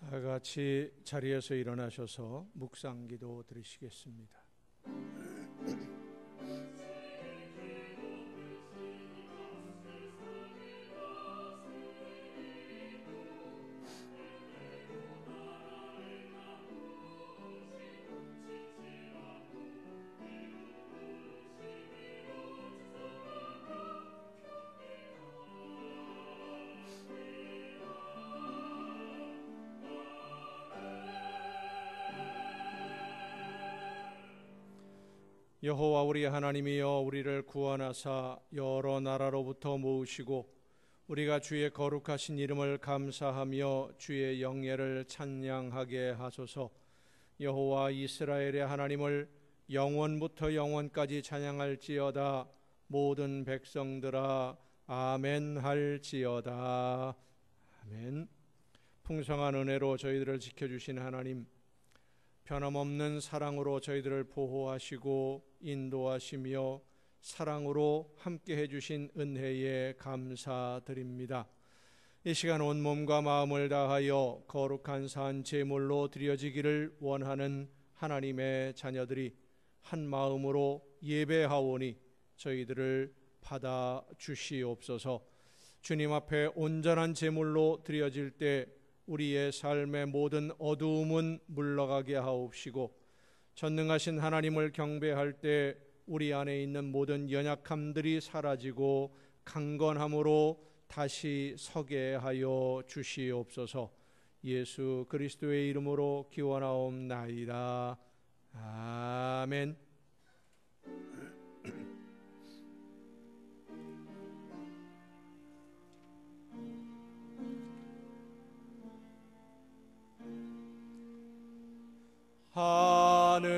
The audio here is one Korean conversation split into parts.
다 같이 자리에서 일어나셔서 묵상기도 드리시겠습니다. 여호와 우리 하나님이여, 우리를 구원하사 여러 나라로부터 모으시고 우리가 주의 거룩하신 이름을 감사하며 주의 영예를 찬양하게 하소서. 여호와 이스라엘의 하나님을 영원부터 영원까지 찬양할지어다. 모든 백성들아 아멘 할지어다. 아멘. 풍성한 은혜로 저희들을 지켜주신 하나님, 변함없는 사랑으로 저희들을 보호하시고 인도하시며 사랑으로 함께 해주신 은혜에 감사드립니다. 이 시간 온 몸과 마음을 다하여 거룩한 산 제물로 드려지기를 원하는 하나님의 자녀들이 한 마음으로 예배하오니 저희들을 받아 주시옵소서. 주님 앞에 온전한 제물로 드려질 때 우리의 삶의 모든 어두움은 물러가게 하옵시고, 전능하신 하나님을 경배할 때 우리 안에 있는 모든 연약함들이 사라지고 강건함으로 다시 서게 하여 주시옵소서. 예수 그리스도의 이름으로 기원하옵나이다. 아멘. 하늘에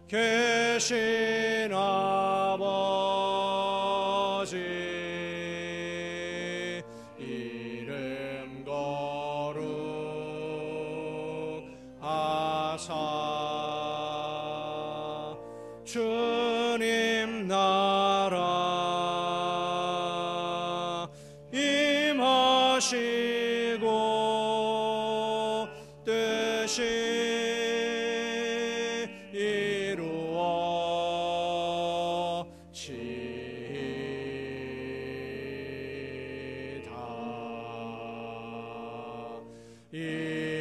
계신 아버지, 이름 거룩하사 주님 나라 임하시고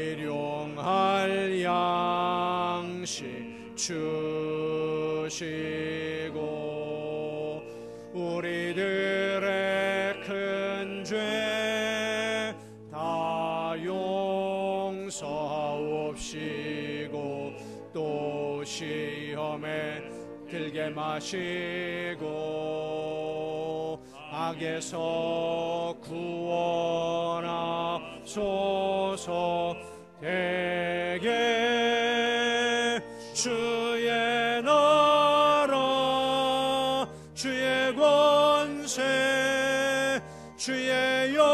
일용할 양식 주시고 우리들의 큰 죄 다 용서하옵시고 또 시험에 들게 마시고 악에서 구원하소서. 대개 주의 나라 주의 권세 주의 영광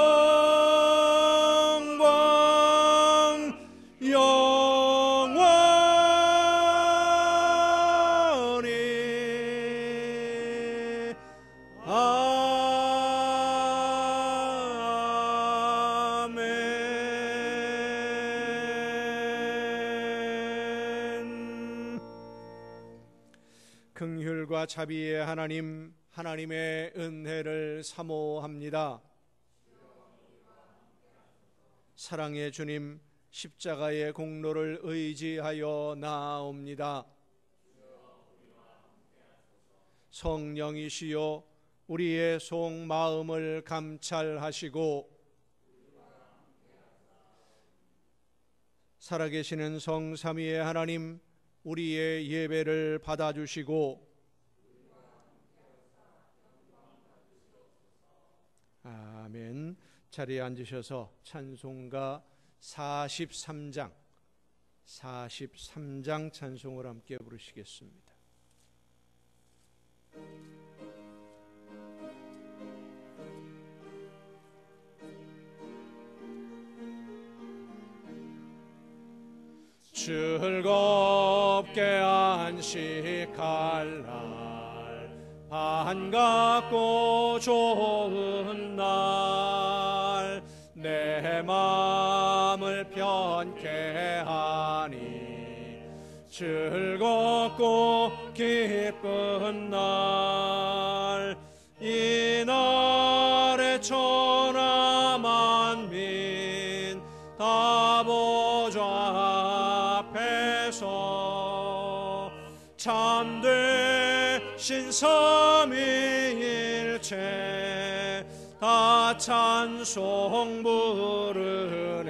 영원히 긍휼과 자비의 하나님, 하나님의 은혜를 사모합니다. 사랑의 주님, 십자가의 공로를 의지하여 나아옵니다. 성령이시여, 우리의 속마음을 감찰하시고 살아계시는 성삼위의 하나님, 우리의 예배를 받아주시고 아멘. 자리에 앉으셔서 찬송가 43장 찬송을 함께 부르시겠습니다. 즐겁게 안식할 날, 반갑고 좋은 날, 내 마음을 편케 하니 즐겁고 기쁜 날 이날의 천하 만민 다 보좌 앞에서 참되신 삼위일체 다 찬송 부르네.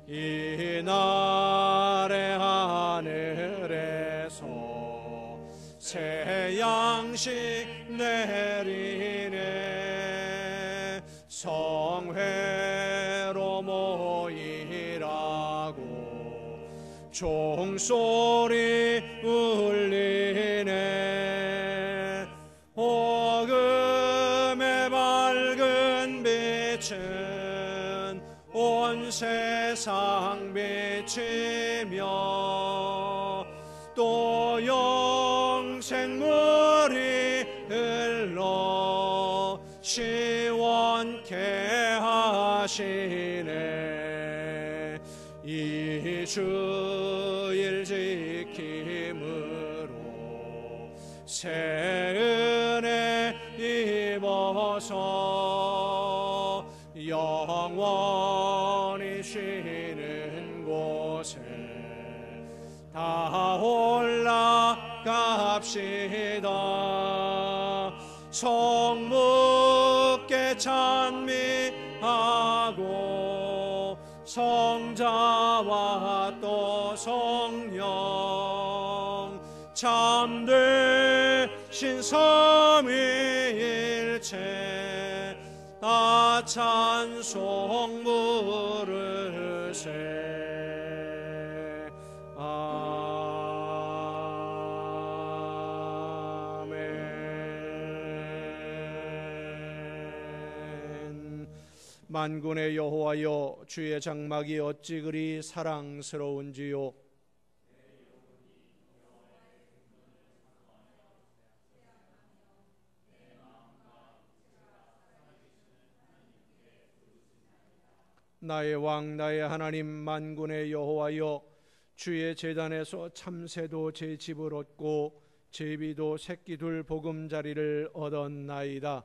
이날의 하늘에서 새 양식 내리네. 성회로 모이라고 종소리 울리네. 복음의 밝은 빛은 온 세상 비치며 또 영생물이 흘러 시원케 하시네. 이 주일 지킴으로 새 은혜 입어서 영원히 쉬는 곳에 다 올라갑시다. 성묵게 찬미하고 성자와 또 성령 참되신 삼위일체 다 찬송 부르세. 만군의 여호와여, 주의 장막이 어찌 그리 사랑스러운지요. 나의 왕 나의 하나님 만군의 여호와여, 주의 제단에서 참새도 제 집을 얻고 제비도 새끼둘 보금자리를 얻었나이다.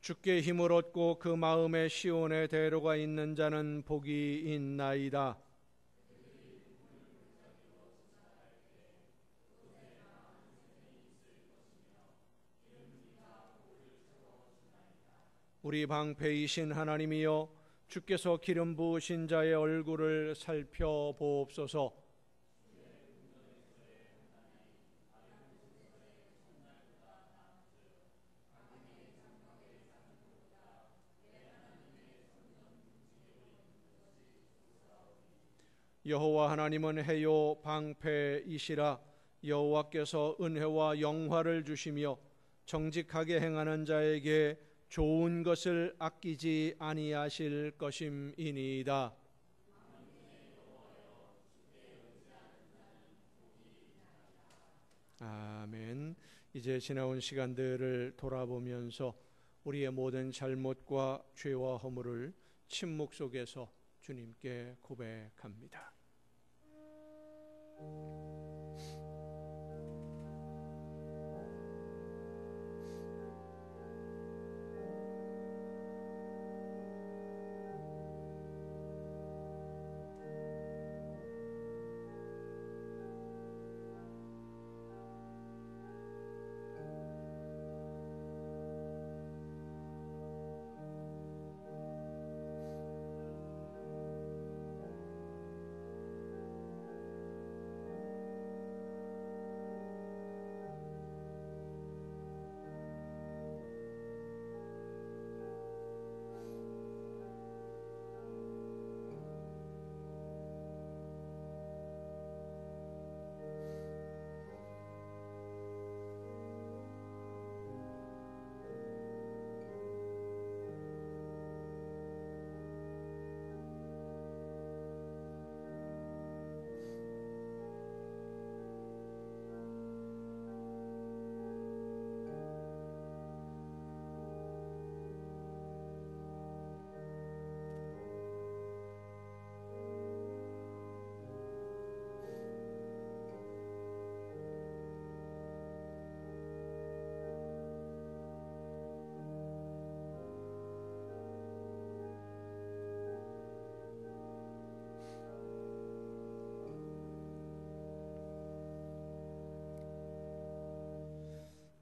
주께 힘을 얻고 그 마음에 시온의 대로가 있는 자는 복이 있나이다. 우리 방패이신 하나님이여, 주께서 기름 부으신 자의 얼굴을 살펴보옵소서. 여호와 하나님은 해요 방패이시라. 여호와께서 은혜와 영화를 주시며 정직하게 행하는 자에게 좋은 것을 아끼지 아니하실 것임이니이다. 아멘. 이제 지나온 시간들을 돌아보면서 우리의 모든 잘못과 죄와 허물을 침묵 속에서 주님께 고백합니다.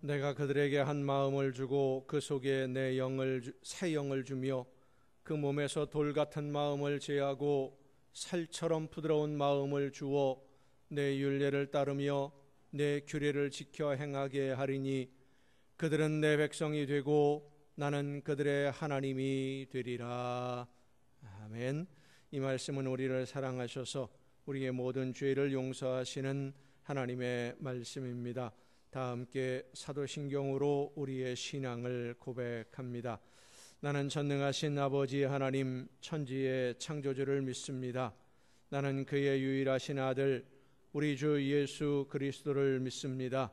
내가 그들에게 한 마음을 주고 그 속에 새 영을 주며 그 몸에서 돌 같은 마음을 제하고 살처럼 부드러운 마음을 주어 내 율례를 따르며 내 규례를 지켜 행하게 하리니 그들은 내 백성이 되고 나는 그들의 하나님이 되리라. 아멘. 이 말씀은 우리를 사랑하셔서 우리의 모든 죄를 용서하시는 하나님의 말씀입니다. 다 함께 사도신경으로 우리의 신앙을 고백합니다. 나는 전능하신 아버지 하나님 천지의 창조주를 믿습니다. 나는 그의 유일하신 아들 우리 주 예수 그리스도를 믿습니다.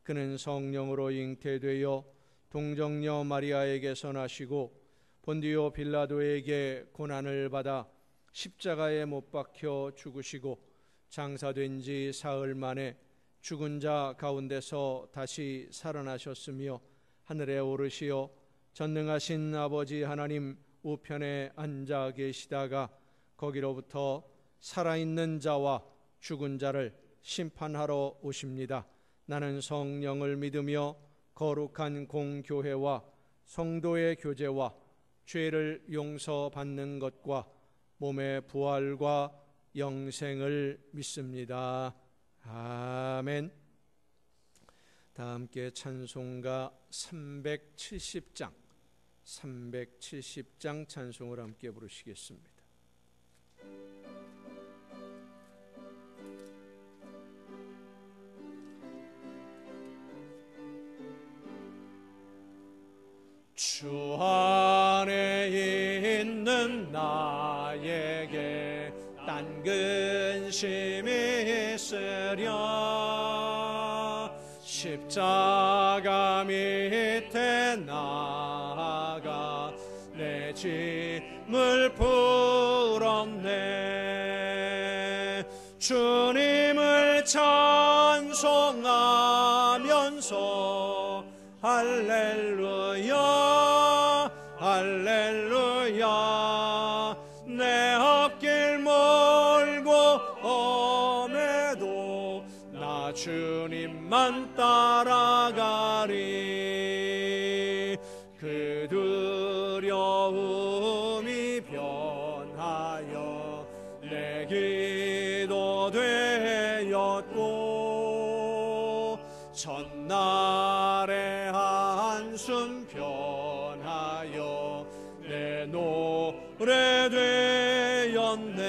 그는 성령으로 잉태되어 동정녀 마리아에게서 나시고 본디오 빌라도에게 고난을 받아 십자가에 못 박혀 죽으시고 장사된 지 사흘 만에 죽은 자 가운데서 다시 살아나셨으며 하늘에 오르시어 전능하신 아버지 하나님 우편에 앉아 계시다가 거기로부터 살아있는 자와 죽은 자를 심판하러 오십니다. 나는 성령을 믿으며 거룩한 공교회와 성도의 교제와 죄를 용서받는 것과 몸의 부활과 영생을 믿습니다. 아멘. 다 함께 찬송가 370장 찬송을 함께 부르시겠습니다. 주 안에 있는 나에게 딴 근심이 있으랴 십자가 밑에 나아가 내 짐을 풀었네. 주님을 찬송하면서 할렐루야 할렐루야 내 앞길 멀고 험해도 나 주님만 따라가리. 그 두려움이 변하여 내 기도 되었고 전날의 한숨 변하여 내 노래 되었네.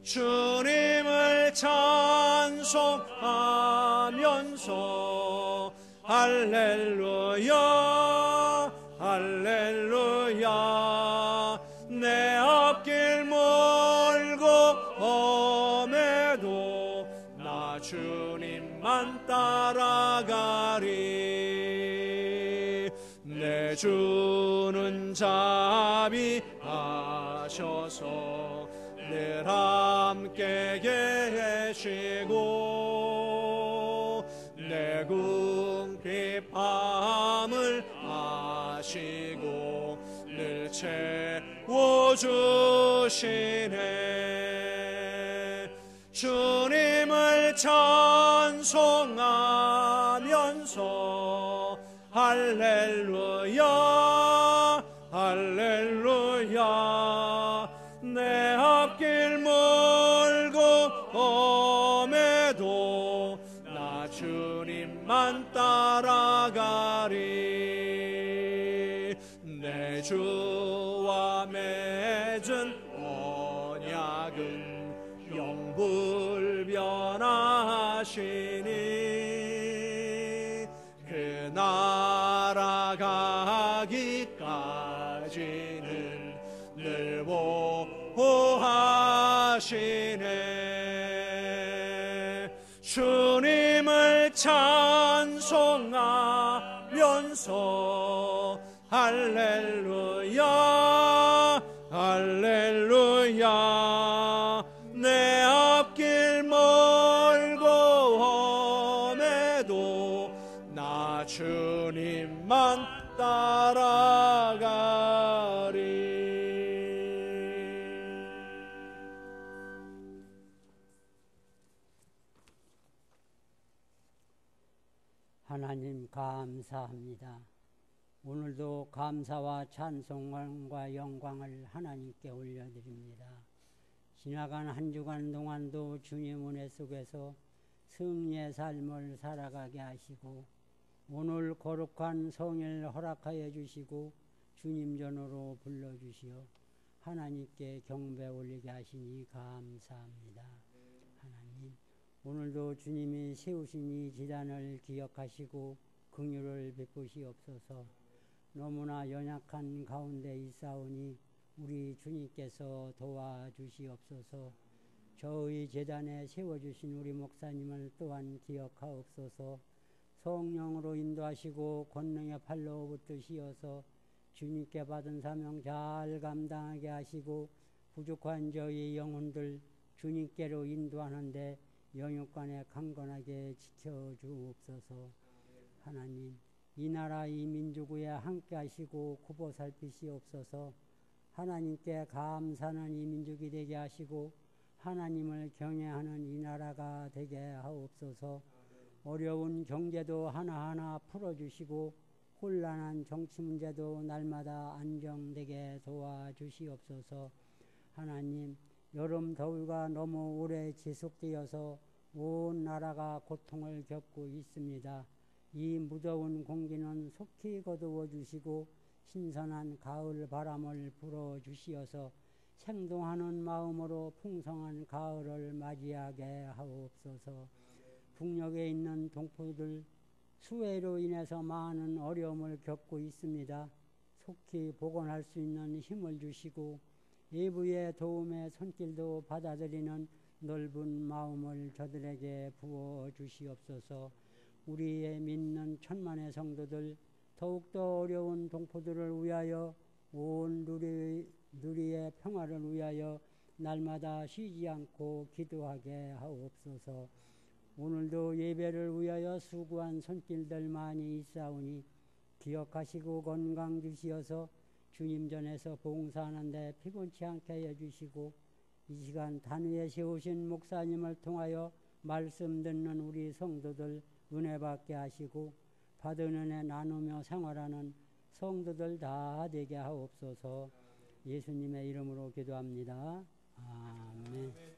주님을 찬송하면서 할렐루야 할렐루야 내 앞길 멀고 험해도 나 주님만 따라가리. 내 주는 자비하셔서 늘 함께 계시고 내 궁핍함을 아시고 늘 채워주시네. 주님을 찬송하면서 할렐루야 할렐루야 내 앞길 멀고 험해도 나 주님만 따라가리. 내 주와 맺은 언약은 영불변하시니 그 나라 가기까지는 늘 보호하시네. 주님을 찬송하면서 할렐루야 할렐루야 내 앞길 멀고 험해도 나 주님만 따라가리. 하나님 감사합니다. 오늘도 감사와 찬송과 영광을 하나님께 올려드립니다. 지나간 한 주간 동안도 주님 은혜 속에서 승리의 삶을 살아가게 하시고 오늘 거룩한 성일 허락하여 주시고 주님 전으로 불러주시어 하나님께 경배 올리게 하시니 감사합니다. 하나님, 오늘도 주님이 세우신 이 지단을 기억하시고 긍휼을 베푸시옵소서. 너무나 연약한 가운데 있사오니 우리 주님께서 도와주시옵소서. 저의 제단에 세워주신 우리 목사님을 또한 기억하옵소서. 성령으로 인도하시고 권능의 팔로 붙드시어서 주님께 받은 사명 잘 감당하게 하시고 부족한 저희 영혼들 주님께로 인도하는데 영육간에 강건하게 지켜주옵소서. 하나님, 이 나라 이 민족 위에 함께 하시고 굽어 살피시옵소서. 하나님께 감사하는 이 민족이 되게 하시고 하나님을 경외하는 이 나라가 되게 하옵소서. 어려운 경제도 하나하나 풀어주시고 혼란한 정치 문제도 날마다 안정되게 도와주시옵소서. 하나님, 여름 더위가 너무 오래 지속되어서 온 나라가 고통을 겪고 있습니다. 이 무더운 공기는 속히 거두어 주시고 신선한 가을 바람을 불어 주시어서 생동하는 마음으로 풍성한 가을을 맞이하게 하옵소서. 북녘에 있는 동포들 수해로 인해서 많은 어려움을 겪고 있습니다. 속히 복원할 수 있는 힘을 주시고 외부의 도움의 손길도 받아들이는 넓은 마음을 저들에게 부어 주시옵소서. 우리의 믿는 천만의 성도들 더욱더 어려운 동포들을 위하여 온 누리의 평화를 위하여 날마다 쉬지 않고 기도하게 하옵소서. 오늘도 예배를 위하여 수고한 손길들 많이 있사오니 기억하시고 건강 주시어서 주님 전에서 봉사하는데 피곤치 않게 해주시고 이 시간 단위에 세우신 목사님을 통하여 말씀 듣는 우리 성도들 은혜 받게 하시고 받은 은혜 나누며 생활하는 성도들 다 되게 하옵소서. 예수님의 이름으로 기도합니다. 아멘.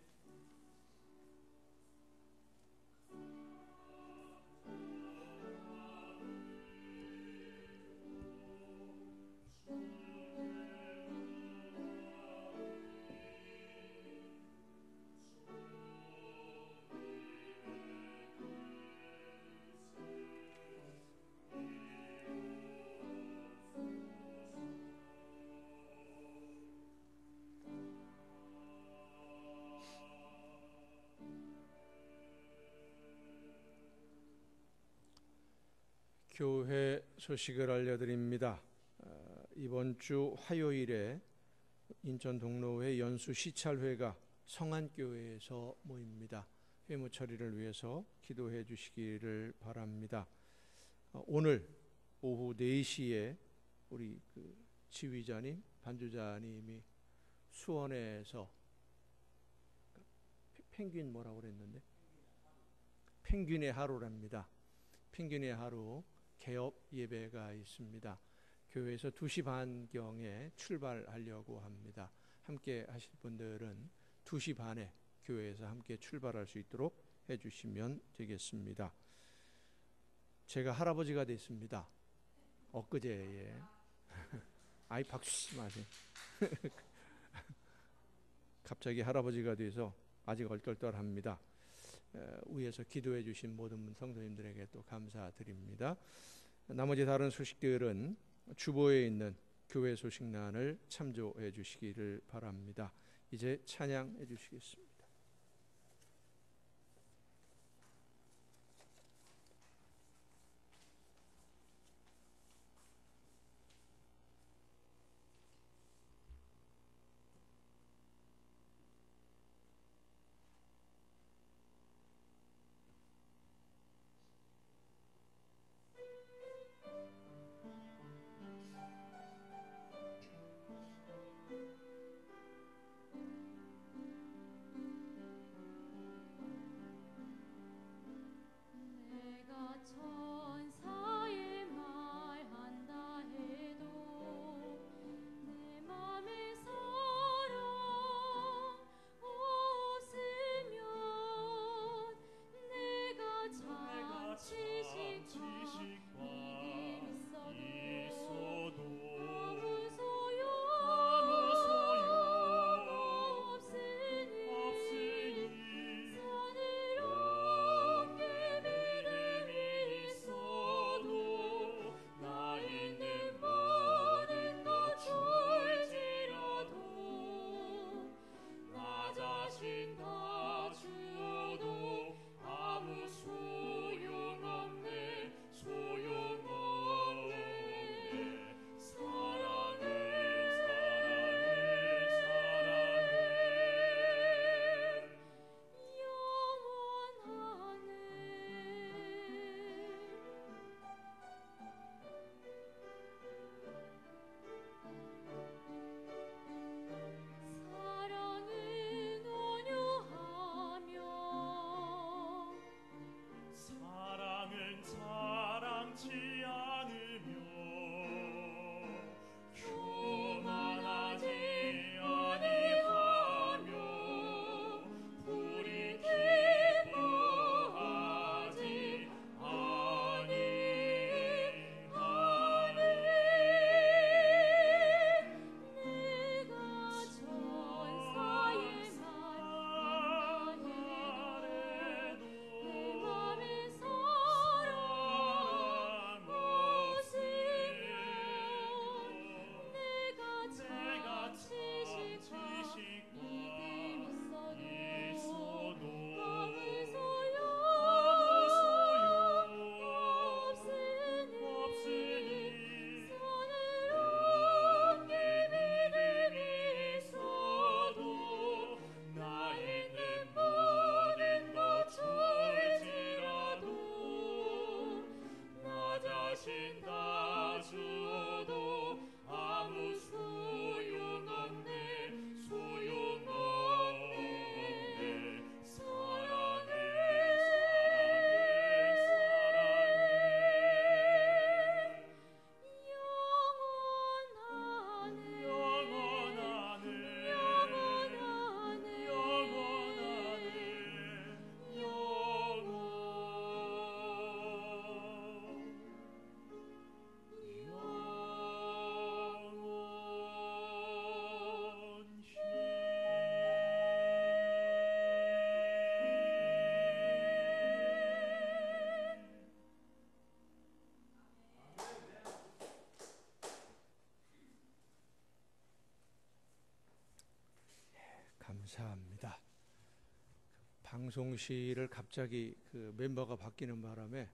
교회 소식을 알려드립니다. 이번 주 화요일에 인천 동로회 연수 시찰회가 성안교회에서 모입니다. 회무 처리를 위해서 기도해 주시기를 바랍니다. 오늘 오후 4시에 우리 지휘자님, 반주자님이 수원에서 펭귄 뭐라고 그랬는데? 펭귄의 하루랍니다. 펭귄의 하루 개업 예배가 있습니다. 교회에서 2시 반경에 출발하려고 합니다. 함께 하실 분들은 2시 반에 교회에서 함께 출발할 수 있도록 해주시면 되겠습니다. 제가 할아버지가 됐습니다. 엊그제에. 아이 박수 치지 마세요. 갑자기 할아버지가 돼서 아직 얼떨떨합니다. 위에서 기도해 주신 모든 성도님들에게 또 감사드립니다. 나머지 다른 소식들은 주보에 있는 교회 소식란을 참조해 주시기를 바랍니다. 이제 찬양해 주시겠습니다. 감사합니다. 방송실을 갑자기 그 멤버가 바뀌는 바람에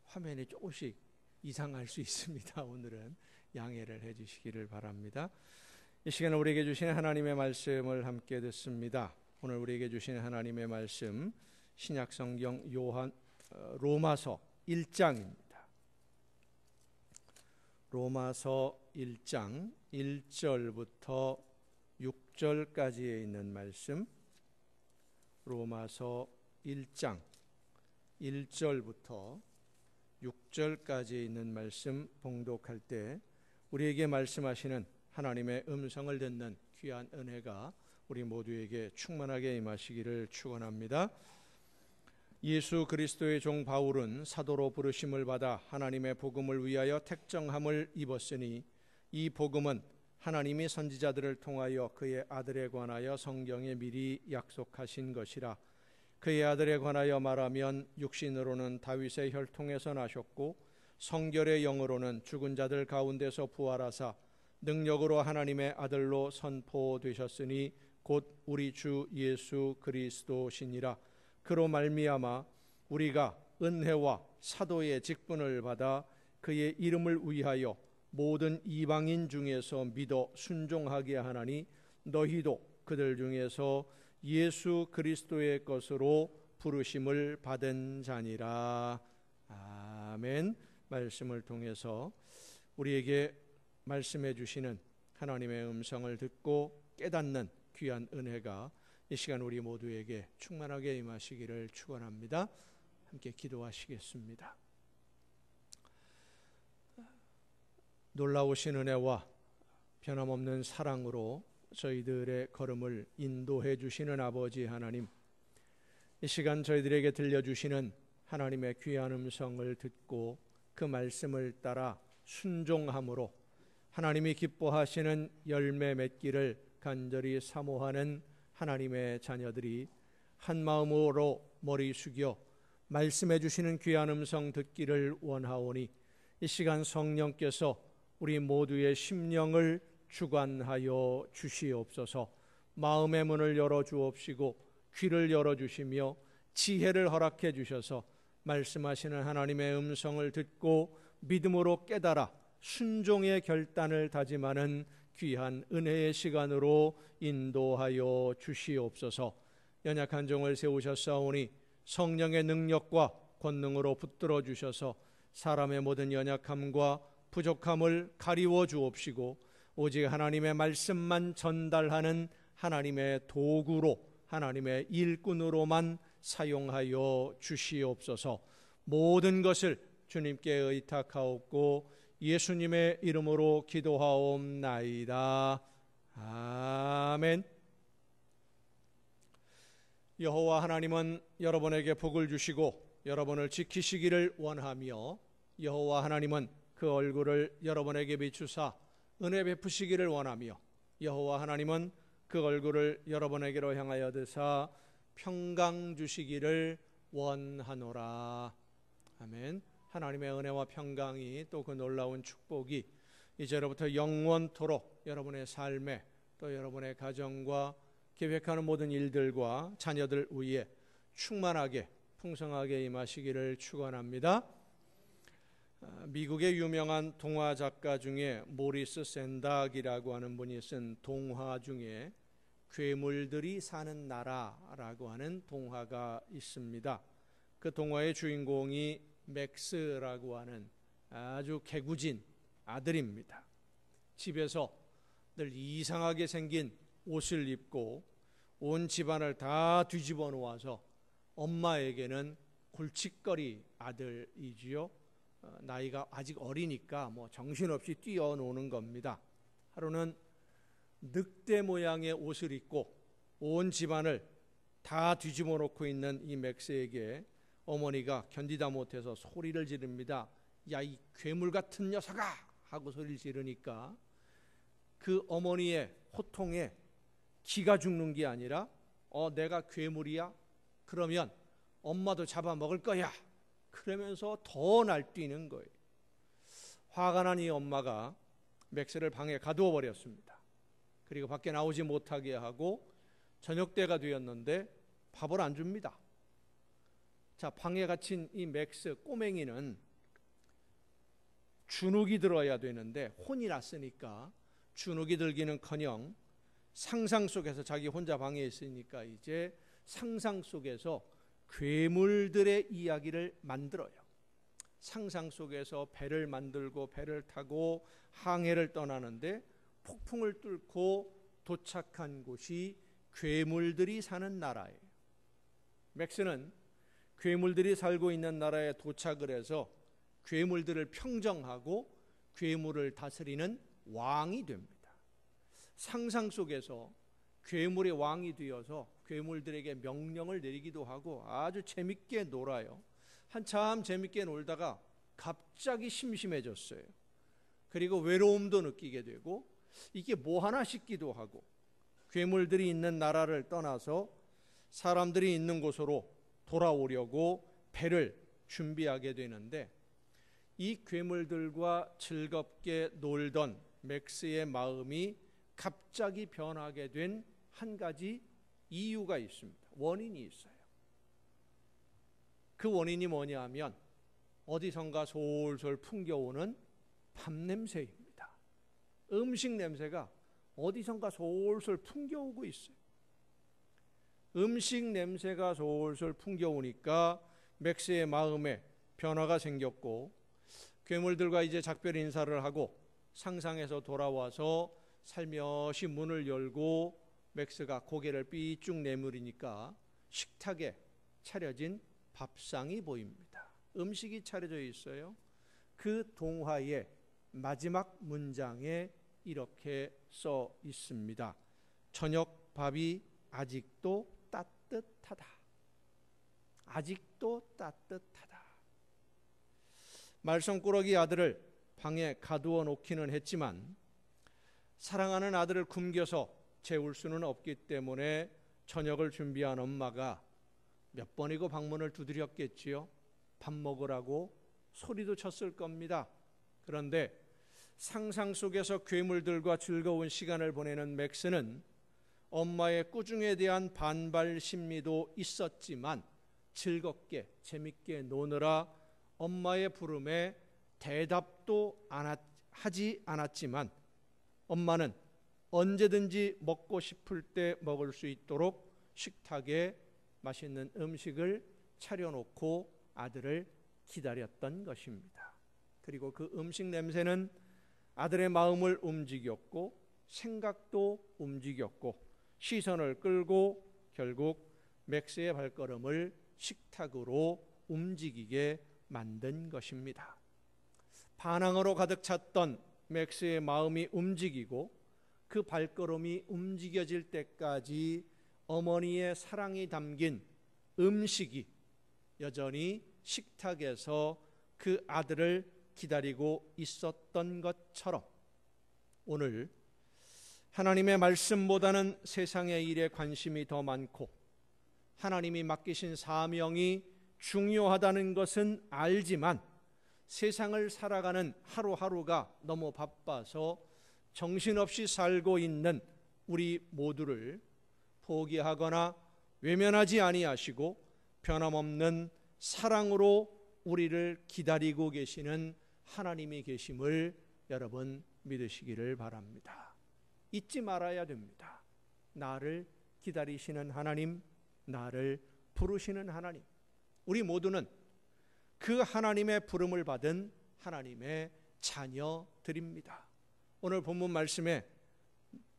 화면이 조금씩 이상할 수 있습니다. 오늘은 양해를 해주시기를 바랍니다. 이 시간에 우리에게 주시는 하나님의 말씀을 함께 듣습니다. 오늘 우리에게 주시는 하나님의 말씀 신약성경 로마서 1장입니다. 로마서 1장 1절부터 6절까지에 있는 말씀, 로마서 1장 1절부터 6절까지에 있는 말씀 봉독할 때 우리에게 말씀하시는 하나님의 음성을 듣는 귀한 은혜가 우리 모두에게 충만하게 임하시기를 축원합니다. 예수 그리스도의 종 바울은 사도로 부르심을 받아 하나님의 복음을 위하여 택정함을 입었으니 이 복음은 하나님이 선지자들을 통하여 그의 아들에 관하여 성경에 미리 약속하신 것이라. 그의 아들에 관하여 말하면 육신으로는 다윗의 혈통에서 나셨고 성결의 영으로는 죽은 자들 가운데서 부활하사 능력으로 하나님의 아들로 선포되셨으니 곧 우리 주 예수 그리스도시니라. 그로 말미암아 우리가 은혜와 사도의 직분을 받아 그의 이름을 위하여 모든 이방인 중에서 믿어 순종하게 하나니 너희도 그들 중에서 예수 그리스도의 것으로 부르심을 받은 자니라. 아멘. 말씀을 통해서 우리에게 말씀해 주시는 하나님의 음성을 듣고 깨닫는 귀한 은혜가 이 시간 우리 모두에게 충만하게 임하시기를 축원합니다. 함께 기도하시겠습니다. 놀라우신 은혜와 변함없는 사랑으로 저희들의 걸음을 인도해 주시는 아버지 하나님, 이 시간 저희들에게 들려주시는 하나님의 귀한 음성을 듣고 그 말씀을 따라 순종함으로 하나님이 기뻐하시는 열매 맺기를 간절히 사모하는 하나님의 자녀들이 한 마음으로 머리 숙여 말씀해 주시는 귀한 음성 듣기를 원하오니 이 시간 성령께서 우리 모두의 심령을 주관하여 주시옵소서. 마음의 문을 열어주옵시고 귀를 열어주시며 지혜를 허락해 주셔서 말씀하시는 하나님의 음성을 듣고 믿음으로 깨달아 순종의 결단을 다짐하는 귀한 은혜의 시간으로 인도하여 주시옵소서. 연약한 종을 세우셨사오니 성령의 능력과 권능으로 붙들어 주셔서 사람의 모든 연약함과 부족함을 가리워 주옵시고 오직 하나님의 말씀만 전달하는 하나님의 도구로, 하나님의 일꾼으로만 사용하여 주시옵소서. 모든 것을 주님께 의탁하옵고 예수님의 이름으로 기도하옵나이다. 아멘. 여호와 하나님은 여러분에게 복을 주시고 여러분을 지키시기를 원하며 여호와 하나님은 그 얼굴을 여러분에게 비추사 은혜 베푸시기를 원하며 여호와 하나님은 그 얼굴을 여러분에게로 향하여 드사 평강 주시기를 원하노라. 아멘. 하나님의 은혜와 평강이 또 그 놀라운 축복이 이제로부터 영원토록 여러분의 삶에 또 여러분의 가정과 계획하는 모든 일들과 자녀들 위에 충만하게 풍성하게 임하시기를 축원합니다. 미국의 유명한 동화 작가 중에 모리스 샌닥이라고 하는 분이 쓴 동화 중에 괴물들이 사는 나라라고 하는 동화가 있습니다. 그 동화의 주인공이 맥스라고 하는 아주 개구진 아들입니다. 집에서 늘 이상하게 생긴 옷을 입고 온 집안을 다 뒤집어 놓아서 엄마에게는 골칫거리 아들이지요. 나이가 아직 어리니까 정신없이 뛰어노는 겁니다. 하루는 늑대 모양의 옷을 입고 온 집안을 다 뒤집어 놓고 있는 이 맥스에게 어머니가 견디다 못해서 소리를 지릅니다. 야, 이 괴물 같은 녀석아! 하고 소리를 지르니까 그 어머니의 호통에 기가 죽는 게 아니라 내가 괴물이야? 그러면 엄마도 잡아먹을 거야. 그러면서 더 날뛰는 거예요. 화가 난 이 엄마가 맥스를 방에 가두어 버렸습니다. 그리고 밖에 나오지 못하게 하고 저녁 때가 되었는데 밥을 안 줍니다. 자, 방에 갇힌 이 맥스 꼬맹이는 주눅이 들어야 되는데 혼이 났으니까 주눅이 들기는커녕 상상 속에서 자기 혼자 방에 있으니까 이제 상상 속에서 괴물들의 이야기를 만들어요. 상상 속에서 배를 만들고 배를 타고 항해를 떠나는데 폭풍을 뚫고 도착한 곳이 괴물들이 사는 나라예요. 맥스는 괴물들이 살고 있는 나라에 도착을 해서 괴물들을 평정하고 괴물을 다스리는 왕이 됩니다. 상상 속에서 괴물의 왕이 되어서 괴물들에게 명령을 내리기도 하고 아주 재밌게 놀아요. 한참 재밌게 놀다가 갑자기 심심해졌어요. 그리고 외로움도 느끼게 되고 이게 뭐 하나 싶기도 하고 괴물들이 있는 나라를 떠나서 사람들이 있는 곳으로 돌아오려고 배를 준비하게 되는데 이 괴물들과 즐겁게 놀던 맥스의 마음이 갑자기 변하게 된 한 가지 이유가 있습니다. 원인이 있어요. 그 원인이 뭐냐 하면 어디선가 솔솔 풍겨오는 밥냄새입니다. 음식 냄새가 어디선가 솔솔 풍겨오고 있어요. 음식 냄새가 솔솔 풍겨오니까 맥스의 마음에 변화가 생겼고 괴물들과 이제 작별 인사를 하고 상상에서 돌아와서 살며시 문을 열고 맥스가 고개를 삐쭉 내밀으니까 식탁에 차려진 밥상이 보입니다. 음식이 차려져 있어요. 그 동화의 마지막 문장에 이렇게 써 있습니다. 저녁 밥이 아직도 따뜻하다. 아직도 따뜻하다. 말썽꾸러기 아들을 방에 가두어 놓기는 했지만 사랑하는 아들을 굶겨서 재울 수는 없기 때문에 저녁을 준비한 엄마가 몇 번이고 방문을 두드렸겠지요. 밥 먹으라고 소리도 쳤을 겁니다. 그런데 상상 속에서 괴물들과 즐거운 시간을 보내는 맥스는 엄마의 꾸중에 대한 반발 심리도 있었지만 즐겁게 재밌게 노느라 엄마의 부름에 대답도 하지 않았지만 엄마는 언제든지 먹고 싶을 때 먹을 수 있도록 식탁에 맛있는 음식을 차려놓고 아들을 기다렸던 것입니다. 그리고 그 음식 냄새는 아들의 마음을 움직였고 생각도 움직였고 시선을 끌고 결국 맥스의 발걸음을 식탁으로 움직이게 만든 것입니다. 반항으로 가득 찼던 맥스의 마음이 움직이고 그 발걸음이 움직여질 때까지 어머니의 사랑이 담긴 음식이 여전히 식탁에서 그 아들을 기다리고 있었던 것처럼 오늘 하나님의 말씀보다는 세상의 일에 관심이 더 많고 하나님이 맡기신 사명이 중요하다는 것은 알지만 세상을 살아가는 하루하루가 너무 바빠서 정신없이 살고 있는 우리 모두를 포기하거나 외면하지 아니하시고 변함없는 사랑으로 우리를 기다리고 계시는 하나님이 계심을 여러분 믿으시기를 바랍니다. 잊지 말아야 됩니다. 나를 기다리시는 하나님, 나를 부르시는 하나님, 우리 모두는 그 하나님의 부름을 받은 하나님의 자녀들입니다. 오늘 본문 말씀에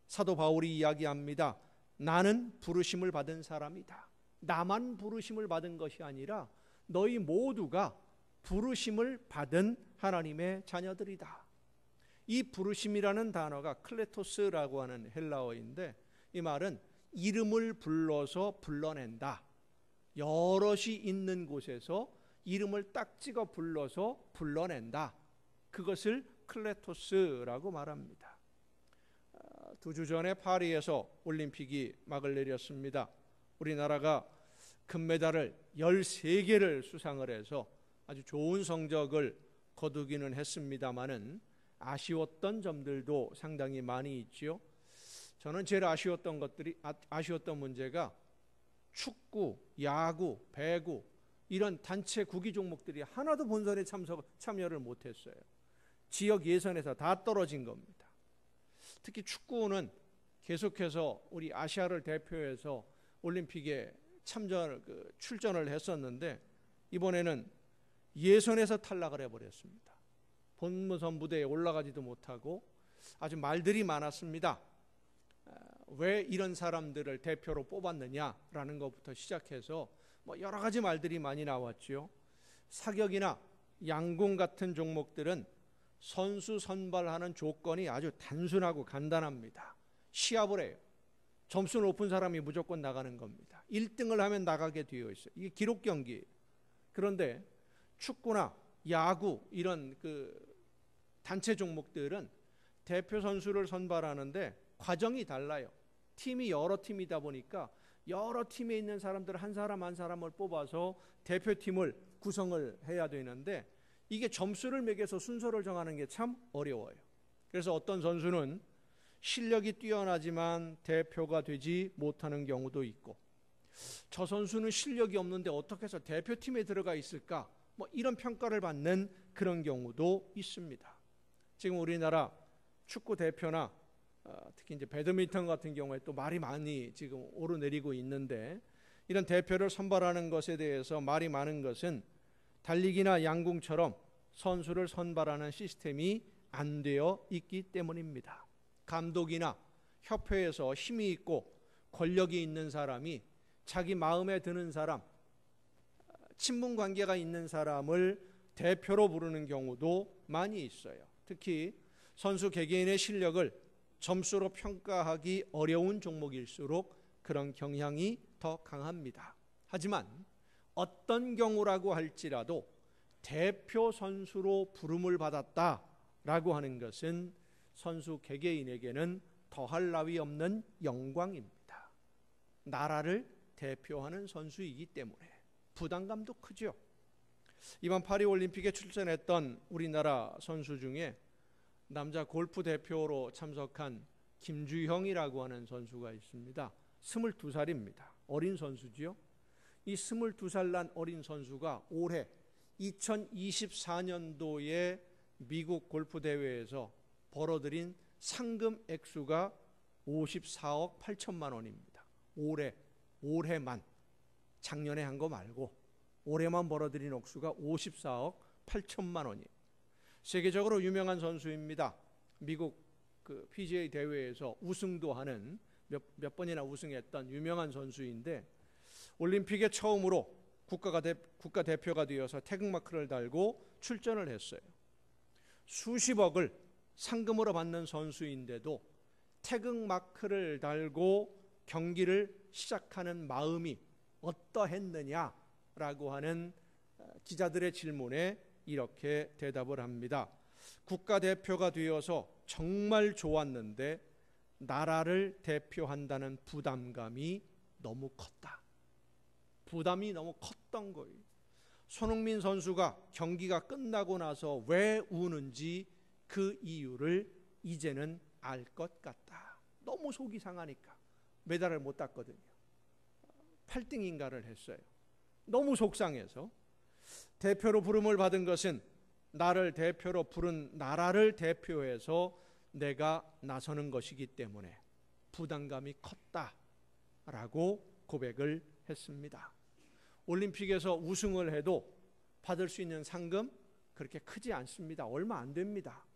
사도 바울이 이야기합니다. 나는 부르심을 받은 사람이다. 나만 부르심을 받은 것이 아니라 너희 모두가 부르심을 받은 하나님의 자녀들이다. 이 부르심이라는 단어가 클레토스라고 하는 헬라어인데 이 말은 이름을 불러서 불러낸다. 여럿이 있는 곳에서 이름을 딱 찍어 불러서 불러낸다. 그것을 클레토스라고 말합니다. 2주 전에 파리에서 올림픽이 막을 내렸습니다. 우리나라가 금메달을 13개를 수상을 해서 아주 좋은 성적을 거두기는 했습니다마는 아쉬웠던 점들도 상당히 많이 있지요. 저는 제일 아쉬웠던 문제가 축구, 야구, 배구 이런 단체 구기 종목들이 하나도 본선에 참여를 못했어요. 지역 예선에서 다 떨어진 겁니다. 특히 축구는 계속해서 우리 아시아를 대표해서 올림픽에 출전을 했었는데 이번에는 예선에서 탈락을 해버렸습니다. 본선 무대에 올라가지도 못하고 아주 말들이 많았습니다. 왜 이런 사람들을 대표로 뽑았느냐라는 것부터 시작해서 여러 가지 말들이 많이 나왔죠. 사격이나 양궁 같은 종목들은 선수 선발하는 조건이 아주 단순하고 간단합니다. 시합을 해요. 점수 높은 사람이 무조건 나가는 겁니다. 1등을 하면 나가게 되어 있어요. 이게 기록 경기예요. 그런데 축구나 야구 이런 단체 종목들은 대표 선수를 선발하는데 과정이 달라요. 팀이 여러 팀이다 보니까 여러 팀에 있는 사람들 한 사람 한 사람을 뽑아서 대표팀을 구성을 해야 되는데 이게 점수를 매겨서 순서를 정하는 게 참 어려워요. 그래서 어떤 선수는 실력이 뛰어나지만 대표가 되지 못하는 경우도 있고, 저 선수는 실력이 없는데 어떻게 해서 대표팀에 들어가 있을까? 이런 평가를 받는 그런 경우도 있습니다. 지금 우리나라 축구 대표나 특히 이제 배드민턴 같은 경우에 또 말이 많이 지금 오르내리고 있는데, 이런 대표를 선발하는 것에 대해서 말이 많은 것은 달리기나 양궁처럼 선수를 선발하는 시스템이 안 되어 있기 때문입니다. 감독이나 협회에서 힘이 있고 권력이 있는 사람이 자기 마음에 드는 사람, 친분 관계가 있는 사람을 대표로 부르는 경우도 많이 있어요. 특히 선수 개개인의 실력을 점수로 평가하기 어려운 종목일수록 그런 경향이 더 강합니다. 하지만 어떤 경우라고 할지라도 대표 선수로 부름을 받았다라고 하는 것은 선수 개개인에게는 더할 나위 없는 영광입니다. 나라를 대표하는 선수이기 때문에 부담감도 크죠. 이번 파리올림픽에 출전했던 우리나라 선수 중에 남자 골프 대표로 참석한 김주형이라고 하는 선수가 있습니다. 22살입니다. 어린 선수지요. 이 22살 난 어린 선수가 올해 2024년도에 미국 골프 대회에서 벌어들인 상금 액수가 54억 8천만 원입니다. 올해만, 작년에 한 거 말고 올해만 벌어들인 액수가 54억 8천만 원이에요. 세계적으로 유명한 선수입니다. 미국 PGA 대회에서 우승도 하는 몇 번이나 우승했던 유명한 선수인데, 올림픽에 처음으로 국가대표가 되어서 태극마크를 달고 출전을 했어요. 수십억을 상금으로 받는 선수인데도 태극마크를 달고 경기를 시작하는 마음이 어떠했느냐라고 하는 기자들의 질문에 이렇게 대답을 합니다. 국가대표가 되어서 정말 좋았는데 나라를 대표한다는 부담감이 너무 컸다. 부담이 너무 컸던 거예요. 손흥민 선수가 경기가 끝나고 나서 왜 우는지 그 이유를 이제는 알 것 같다. 너무 속이 상하니까 메달을 못 땄거든요. 8등인가를 했어요. 너무 속상해서. 대표로 부름을 받은 것은 나를 대표로 부른 나라를 대표해서 내가 나서는 것이기 때문에 부담감이 컸다라고 고백을 했습니다. 올림픽에서 우승을 해도 받을 수 있는 상금 그렇게 크지 않습니다. 얼마 안 됩니다.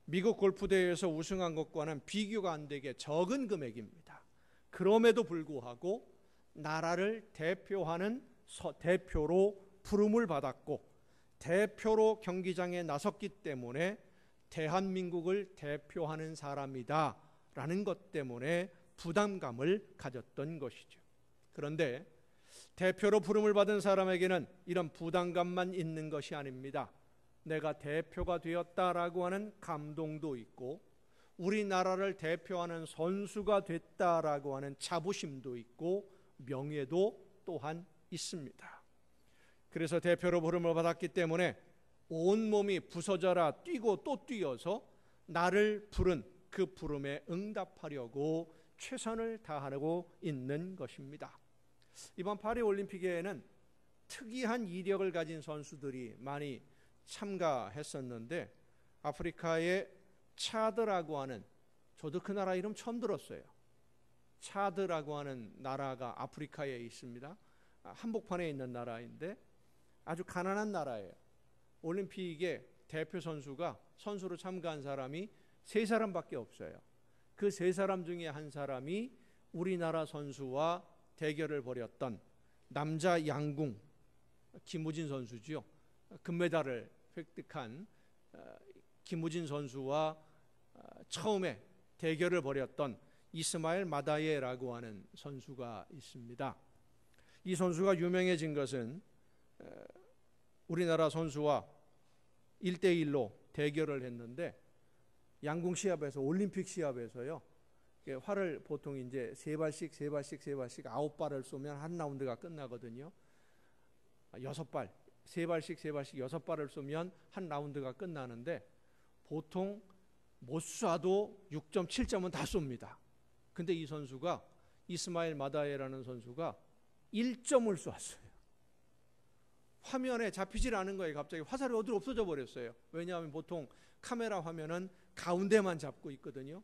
미국 골프대회에서 우승한 것과는 비교가 안 되게 적은 금액입니다. 그럼에도 불구하고 나라를 대표하는 대표로 부름을 받았고 대표로 경기장에 나섰기 때문에 대한민국을 대표하는 사람이다 라는 것 때문에 부담감을 가졌던 것이죠. 그런데 대표로 부름을 받은 사람에게는 이런 부담감만 있는 것이 아닙니다. 내가 대표가 되었다라고 하는 감동도 있고 우리나라를 대표하는 선수가 됐다라고 하는 자부심도 있고 명예도 또한 있습니다. 그래서 대표로 부름을 받았기 때문에 온몸이 부서져라 뛰고 또 뛰어서 나를 부른 그 부름에 응답하려고 최선을 다하고 있는 것입니다. 이번 파리 올림픽에는 특이한 이력을 가진 선수들이 많이 참가했었는데 아프리카의 차드라고 하는, 저도 그 나라 이름 처음 들었어요. 차드라고 하는 나라가 아프리카에 있습니다. 한복판에 있는 나라인데 아주 가난한 나라예요. 올림픽에 대표 선수로 참가한 사람이 3사람밖에 없어요. 그 3사람 중에 한 사람이 우리나라 선수와 대결을 벌였던 남자 양궁 김우진 선수죠. 금메달을 획득한 김우진 선수와 처음에 대결을 벌였던 이스마일 마다예라고 하는 선수가 있습니다. 이 선수가 유명해진 것은 우리나라 선수와 1대1로 대결을 했는데 양궁 시합에서, 올림픽 시합에서요, 활을 보통 이제 3발씩 9발을 쏘면 한 라운드가 끝나거든요. 6발, 3발씩 6발을 쏘면 한 라운드가 끝나는데 보통 못 쏴도 6점, 7점은 다 쏩니다. 근데 이 선수가, 이스마일 마다예라는 선수가 1점을 쏘았어요. 화면에 잡히질 않은 거예요. 갑자기 화살이 어디로 없어져 버렸어요. 왜냐하면 보통 카메라 화면은 가운데만 잡고 있거든요.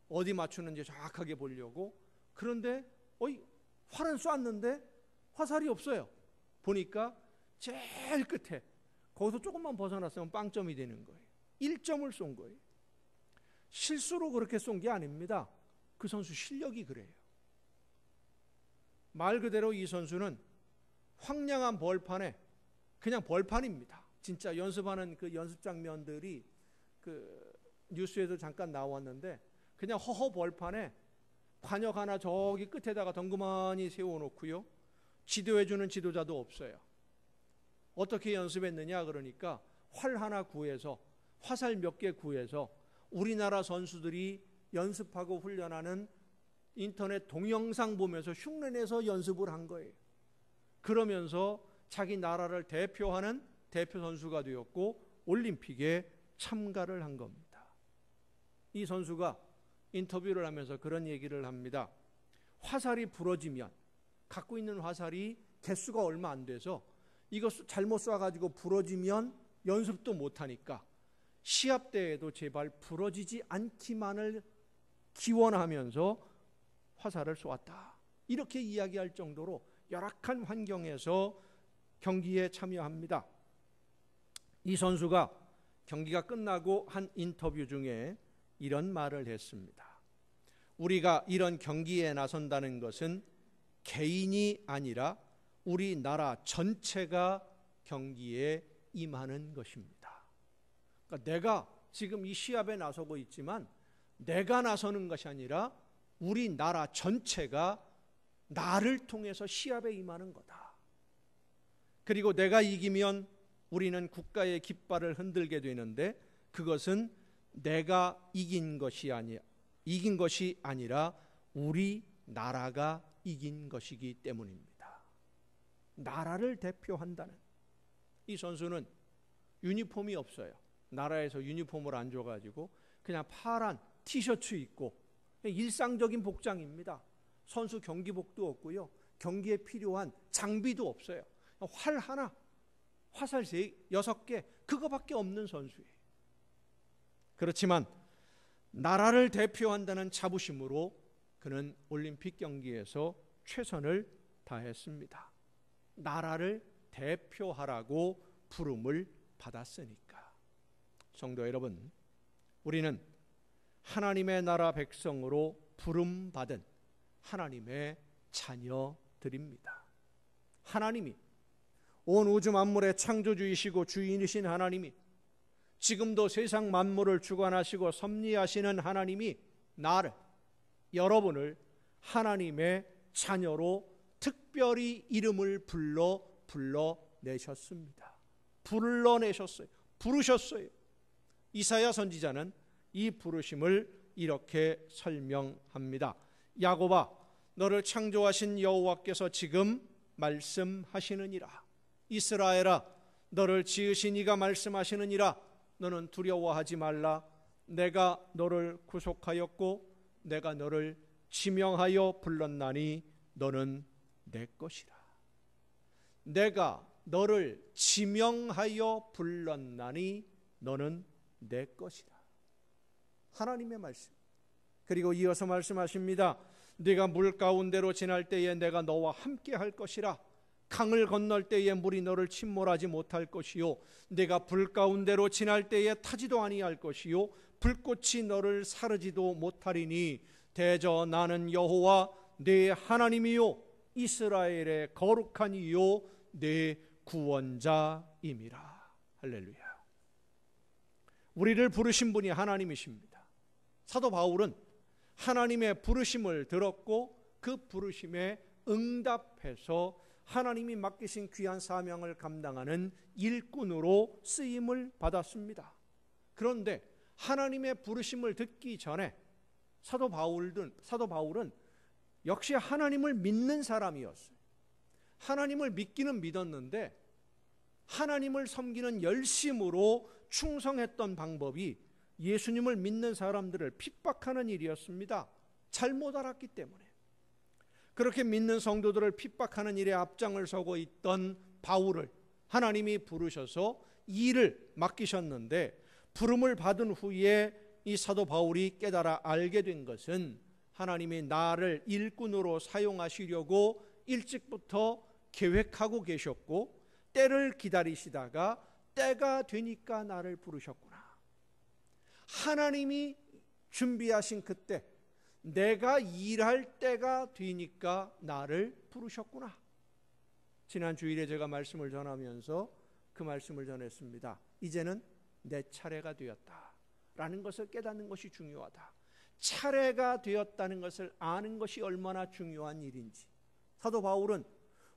어디 맞추는지 정확하게 보려고. 그런데 활은 쐈는데 화살이 없어요. 보니까 제일 끝에, 거기서 조금만 벗어났으면 빵점이 되는 거예요. 1점을 쏜 거예요. 실수로 그렇게 쏜 게 아닙니다. 그 선수 실력이 그래요. 말 그대로 이 선수는 황량한 벌판에, 그냥 벌판입니다. 진짜 연습하는 그 연습 장면들이 그 뉴스에도 잠깐 나왔는데 그냥 허허 벌판에 관역 하나 저기 끝에다가 덩그머니 세워놓고요. 지도해주는 지도자도 없어요. 어떻게 연습했느냐 그러니까 활 하나 구해서, 화살 몇 개 구해서 우리나라 선수들이 연습하고 훈련하는 인터넷 동영상 보면서 흉내내서 연습을 한 거예요. 그러면서 자기 나라를 대표하는 대표 선수가 되었고 올림픽에 참가를 한 겁니다. 이 선수가 인터뷰를 하면서 그런 얘기를 합니다. 화살이 부러지면, 갖고 있는 화살이 개수가 얼마 안 돼서 이거 잘못 쏴가지고 부러지면 연습도 못하니까 시합 때에도 제발 부러지지 않기만을 기원하면서 화살을 쏘았다. 이렇게 이야기할 정도로 열악한 환경에서 경기에 참여합니다. 이 선수가 경기가 끝나고 한 인터뷰 중에 이런 말을 했습니다. 우리가 이런 경기에 나선다는 것은 개인이 아니라 우리나라 전체가 경기에 임하는 것입니다. 그러니까 내가 지금 이 시합에 나서고 있지만 내가 나서는 것이 아니라 우리나라 전체가 나를 통해서 시합에 임하는 거다. 그리고 내가 이기면 우리는 국가의 깃발을 흔들게 되는데 그것은 내가 이긴 것이 아니라 우리 나라가 이긴 것이기 때문입니다. 나라를 대표한다는. 이 선수는 유니폼이 없어요. 나라에서 유니폼을 안 줘가지고 그냥 파란 티셔츠 입고 일상적인 복장입니다. 선수 경기복도 없고요. 경기에 필요한 장비도 없어요. 활 하나, 화살 6개, 그거밖에 없는 선수예요. 그렇지만 나라를 대표한다는 자부심으로 그는 올림픽 경기에서 최선을 다했습니다. 나라를 대표하라고 부름을 받았으니까. 성도 여러분, 우리는 하나님의 나라 백성으로 부름받은 하나님의 자녀들입니다. 하나님이, 온 우주 만물의 창조주이시고 주인이신 하나님이, 지금도 세상 만물을 주관하시고 섭리하시는 하나님이 나를, 여러분을 하나님의 자녀로 특별히 이름을 불러내셨습니다. 불러내셨어요. 부르셨어요. 이사야 선지자는 이 부르심을 이렇게 설명합니다. 야곱아, 너를 창조하신 여호와께서 지금 말씀하시느니라. 이스라엘아, 너를 지으신 이가 말씀하시느니라. 너는 두려워하지 말라. 내가 너를 구속하였고 내가 너를 지명하여 불렀나니 너는 내 것이라. 내가 너를 지명하여 불렀나니 너는 내 것이라. 하나님의 말씀. 그리고 이어서 말씀하십니다. 네가 물 가운데로 지날 때에 내가 너와 함께 할 것이라. 강을 건널 때에 물이 너를 침몰하지 못할 것이요 네가 불 가운데로 지날 때에 타지도 아니할 것이요 불꽃이 너를 사르지도 못하리니 대저 나는 여호와 네 하나님이요 이스라엘의 거룩한 이요 네 구원자임이라. 할렐루야. 우리를 부르신 분이 하나님이십니다. 사도 바울은 하나님의 부르심을 들었고 그 부르심에 응답해서 하나님이 맡기신 귀한 사명을 감당하는 일꾼으로 쓰임을 받았습니다. 그런데 하나님의 부르심을 듣기 전에 사도 바울은 역시 하나님을 믿는 사람이었어요. 하나님을 믿기는 믿었는데 하나님을 섬기는 열심으로 충성했던 방법이 예수님을 믿는 사람들을 핍박하는 일이었습니다. 잘못 알았기 때문에. 그렇게 믿는 성도들을 핍박하는 일에 앞장을 서고 있던 바울을 하나님이 부르셔서 일을 맡기셨는데 부름을 받은 후에 이 사도 바울이 깨달아 알게 된 것은 하나님이 나를 일꾼으로 사용하시려고 일찍부터 계획하고 계셨고 때를 기다리시다가 때가 되니까 나를 부르셨구나. 하나님이 준비하신 그때 내가 일할 때가 되니까 나를 부르셨구나. 지난 주일에 제가 말씀을 전하면서 그 말씀을 전했습니다. 이제는 내 차례가 되었다라는 것을 깨닫는 것이 중요하다. 차례가 되었다는 것을 아는 것이 얼마나 중요한 일인지. 사도 바울은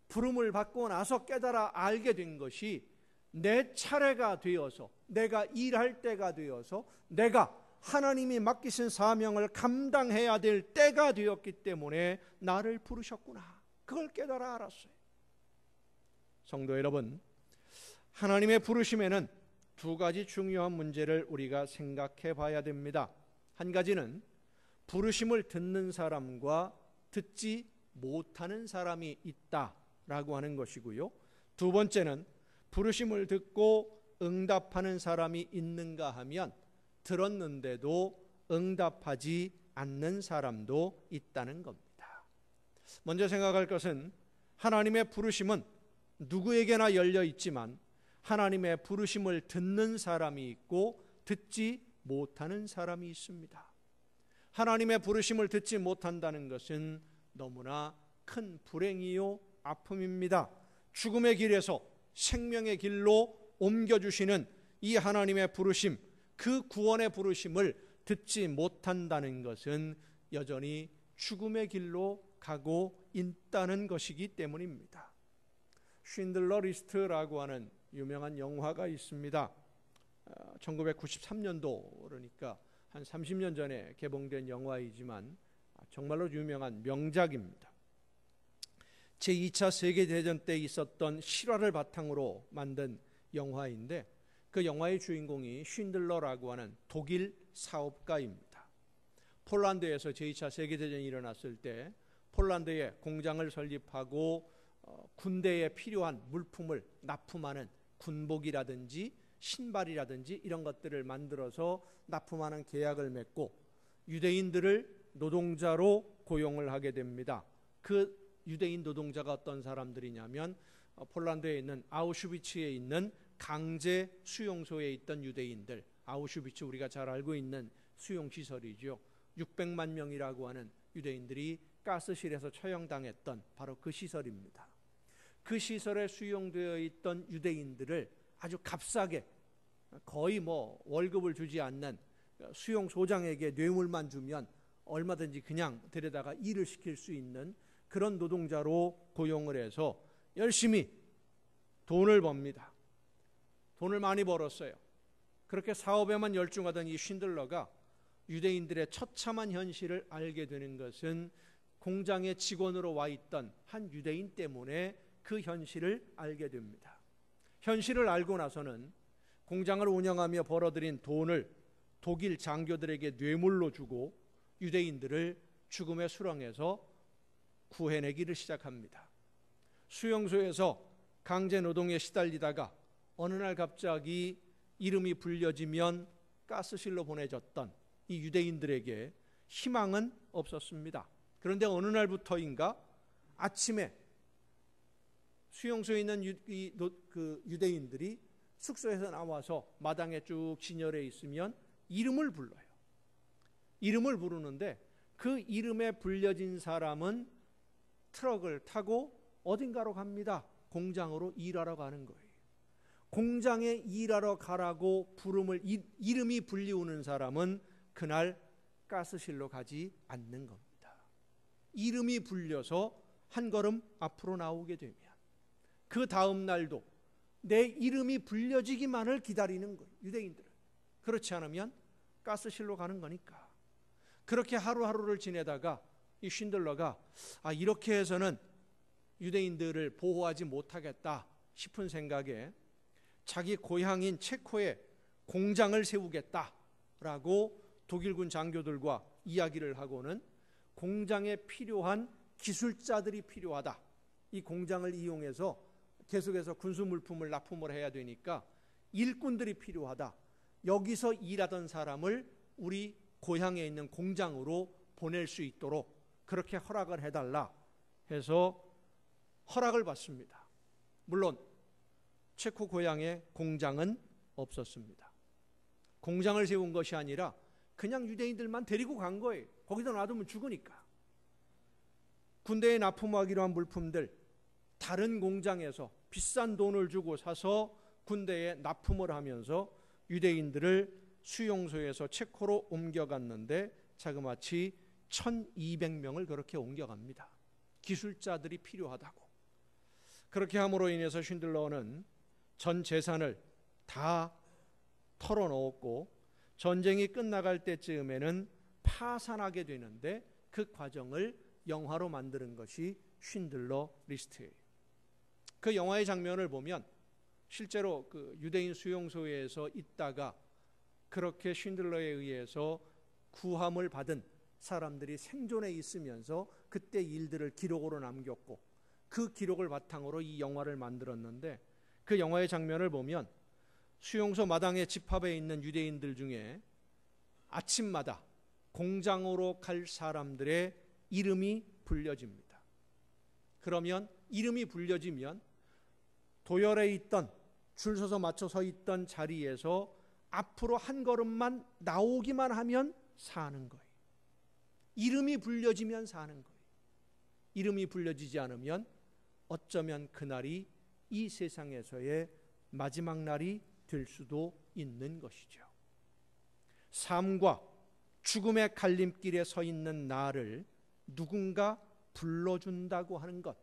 부름을 받고 나서 깨달아 알게 된 것이 내 차례가 되어서 내가 일할 때가 되어서 내가 하나님이 맡기신 사명을 감당해야 될 때가 되었기 때문에 나를 부르셨구나. 그걸 깨달아 알았어요. 성도 여러분, 하나님의 부르심에는 두 가지 중요한 문제를 우리가 생각해 봐야 됩니다. 한 가지는 부르심을 듣는 사람과 듣지 못하는 사람이 있다라고 하는 것이고요. 두 번째는 부르심을 듣고 응답하는 사람이 있는가 하면 들었는데도 응답하지 않는 사람도 있다는 겁니다. 먼저 생각할 것은 하나님의 부르심은 누구에게나 열려 있지만 하나님의 부르심을 듣는 사람이 있고 듣지 못하는 사람이 있습니다. 하나님의 부르심을 듣지 못한다는 것은 너무나 큰 불행이요 아픔입니다. 죽음의 길에서 생명의 길로 옮겨주시는 이 하나님의 부르심, 그 구원의 부르심을 듣지 못한다는 것은 여전히 죽음의 길로 가고 있다는 것이기 때문입니다. 쉰들러 리스트라고 하는 유명한 영화가 있습니다. 1993년도 그러니까 한 30년 전에 개봉된 영화이지만 정말로 유명한 명작입니다. 제2차 세계대전 때 있었던 실화를 바탕으로 만든 영화인데 그 영화의 주인공이 쉰들러라고 하는 독일 사업가입니다. 폴란드에서 제2차 세계대전이 일어났을 때 폴란드에 공장을 설립하고 군대에 필요한 물품을 납품하는 군복이라든지 신발이라든지 이런 것들을 만들어서 납품하는 계약을 맺고 유대인들을 노동자로 고용을 하게 됩니다. 그 유대인 노동자가 어떤 사람들이냐면 폴란드에 있는 아우슈비츠에 있는 강제 수용소에 있던 유대인들, 아우슈비츠 우리가 잘 알고 있는 수용시설이죠. 600만 명이라고 하는 유대인들이 가스실에서 처형당했던 바로 그 시설입니다. 그 시설에 수용되어 있던 유대인들을 아주 값싸게 거의 월급을 주지 않는 수용소장에게 뇌물만 주면 얼마든지 그냥 데려다가 일을 시킬 수 있는 그런 노동자로 고용을 해서 열심히 돈을 법니다. 돈을 많이 벌었어요. 그렇게 사업에만 열중하던 이 쉰들러가 유대인들의 처참한 현실을 알게 되는 것은 공장의 직원으로 와 있던 한 유대인 때문에 그 현실을 알게 됩니다. 현실을 알고 나서는 공장을 운영하며 벌어들인 돈을 독일 장교들에게 뇌물로 주고 유대인들을 죽음의 수렁에서 구해내기를 시작합니다. 수용소에서 강제 노동에 시달리다가 어느 날 갑자기 이름이 불려지면 가스실로 보내졌던 이 유대인들에게 희망은 없었습니다. 그런데 어느 날부터인가 아침에 수용소에 있는 유대인들이 숙소에서 나와서 마당에 쭉 진열해 있으면 이름을 불러요. 이름을 부르는데 그 이름에 불려진 사람은 트럭을 타고 어딘가로 갑니다. 공장으로 일하러 가는 거예요. 공장에 일하러 가라고 이름이 불리우는 사람은 그날 가스실로 가지 않는 겁니다. 이름이 불려서 한 걸음 앞으로 나오게 되면 그 다음 날도 내 이름이 불려지기만을 기다리는 거예요. 유대인들은. 그렇지 않으면 가스실로 가는 거니까. 그렇게 하루하루를 지내다가 이 쉰들러가 이렇게 해서는 유대인들을 보호하지 못하겠다 싶은 생각에 자기 고향인 체코에 공장을 세우겠다라고 독일군 장교들과 이야기를 하고는 공장에 필요한 기술자들이 필요하다. 이 공장을 이용해서 계속해서 군수 물품을 납품을 해야 되니까 일꾼들이 필요하다. 여기서 일하던 사람을 우리 고향에 있는 공장으로 보낼 수 있도록 그렇게 허락을 해달라 해서 허락을 받습니다. 물론 체코 고향에 공장은 없었습니다. 공장을 세운 것이 아니라 그냥 유대인들만 데리고 간 거예요. 거기다 놔두면 죽으니까. 군대에 납품하기로 한 물품들 다른 공장에서 비싼 돈을 주고 사서 군대에 납품을 하면서 유대인들을 수용소에서 체코로 옮겨갔는데 자그마치 1200명을 그렇게 옮겨갑니다. 기술자들이 필요하다고. 그렇게 함으로 인해서 쉰들러는 전 재산을 다 털어놓았고 전쟁이 끝나갈 때쯤에는 파산하게 되는데 그 과정을 영화로 만드는 것이 쉰들러 리스트예요. 그 영화의 장면을 보면 실제로 그 유대인 수용소에서 있다가 그렇게 쉰들러에 의해서 구함을 받은 사람들이 생존해 있으면서 그때 일들을 기록으로 남겼고 그 기록을 바탕으로 이 영화를 만들었는데 그 영화의 장면을 보면 수용소 마당에 집합해 있는 유대인들 중에 아침마다 공장으로 갈 사람들의 이름이 불려집니다. 그러면 이름이 불려지면 도열에 있던 줄 서서 맞춰 서 있던 자리에서 앞으로 한 걸음만 나오기만 하면 사는 거예요. 이름이 불려지면 사는 거예요. 이름이 불려지지 않으면 어쩌면 그날이 이 세상에서의 마지막 날이 될 수도 있는 것이죠. 삶과 죽음의 갈림길에 서 있는 나를 누군가 불러준다고 하는 것,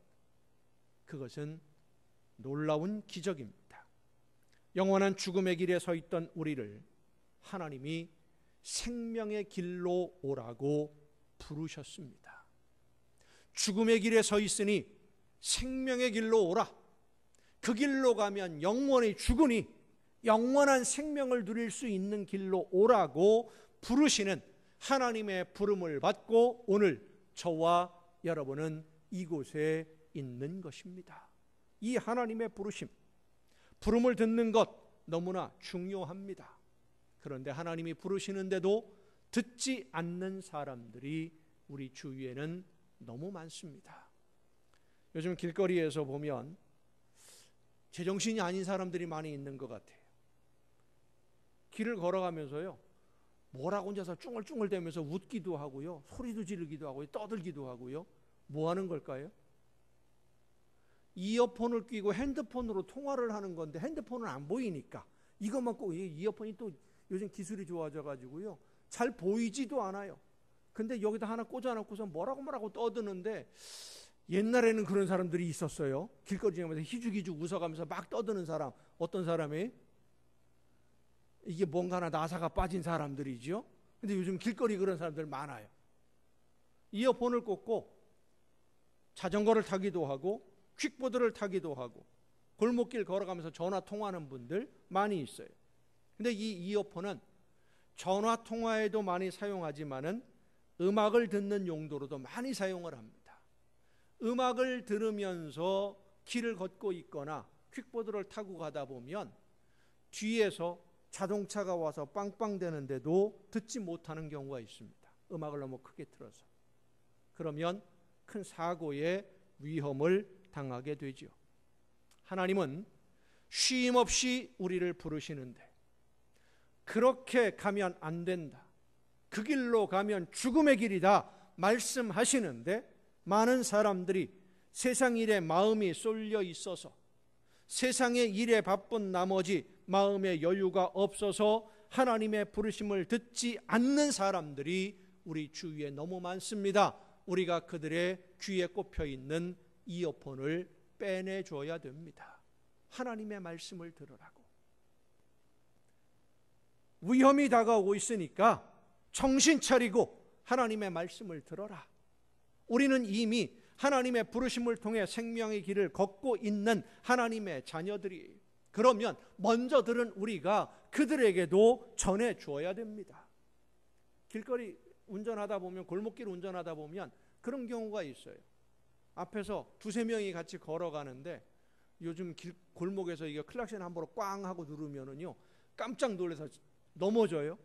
그것은 놀라운 기적입니다. 영원한 죽음의 길에 서 있던 우리를 하나님이 생명의 길로 오라고 부르셨습니다. 죽음의 길에 서 있으니 생명의 길로 오라. 그 길로 가면 영원히 죽으니 영원한 생명을 누릴 수 있는 길로 오라고 부르시는 하나님의 부름을 받고 오늘 저와 여러분은 이곳에 있는 것입니다. 이 하나님의 부름을 듣는 것 너무나 중요합니다. 그런데 하나님이 부르시는데도 듣지 않는 사람들이 우리 주위에는 너무 많습니다. 요즘 길거리에서 보면 제정신이 아닌 사람들이 많이 있는 것 같아요. 길을 걸어가면서요, 뭐라고 혼자서 쭝얼쭝얼대면서 웃기도 하고요, 소리도 지르기도 하고요, 떠들기도 하고요. 뭐 하는 걸까요? 이어폰을 끼고 핸드폰으로 통화를 하는 건데 핸드폰은 안 보이니까 이것만 꼭 이어폰이 또 요즘 기술이 좋아져 가지고요 잘 보이지도 않아요. 근데 여기다 하나 꽂아놓고서 뭐라고 떠드는데 옛날에는 그런 사람들이 있었어요. 길거리 지나면서 희죽희죽 웃어가면서 막 떠드는 사람. 어떤 사람이? 이게 뭔가 하나 나사가 빠진 사람들이죠. 근데 요즘 길거리 그런 사람들 많아요. 이어폰을 꽂고 자전거를 타기도 하고 퀵보드를 타기도 하고 골목길 걸어가면서 전화 통화하는 분들 많이 있어요. 근데 이 이어폰은 전화 통화에도 많이 사용하지만은 음악을 듣는 용도로도 많이 사용을 합니다. 음악을 들으면서 길을 걷고 있거나 퀵보드를 타고 가다 보면 뒤에서 자동차가 와서 빵빵대는데도 듣지 못하는 경우가 있습니다. 음악을 너무 크게 틀어서. 그러면 큰 사고의 위험을 당하게 되죠. 하나님은 쉼없이 우리를 부르시는데 그렇게 가면 안 된다, 그 길로 가면 죽음의 길이다 말씀하시는데 많은 사람들이 세상 일에 마음이 쏠려 있어서 세상의 일에 바쁜 나머지 마음의 여유가 없어서 하나님의 부르심을 듣지 않는 사람들이 우리 주위에 너무 많습니다. 우리가 그들의 귀에 꼽혀 있는 이어폰을 빼내줘야 됩니다. 하나님의 말씀을 들으라고. 위험이 다가오고 있으니까 정신 차리고 하나님의 말씀을 들어라. 우리는 이미 하나님의 부르심을 통해 생명의 길을 걷고 있는 하나님의 자녀들이에요. 그러면 먼저 들은 우리가 그들에게도 전해 주어야 됩니다. 길거리 운전하다 보면, 골목길 운전하다 보면 그런 경우가 있어요. 앞에서 두세 명이 같이 걸어가는데 요즘 골목에서 이게 클락션 한 번으로 꽝 하고 누르면은요 깜짝 놀라서 넘어져요.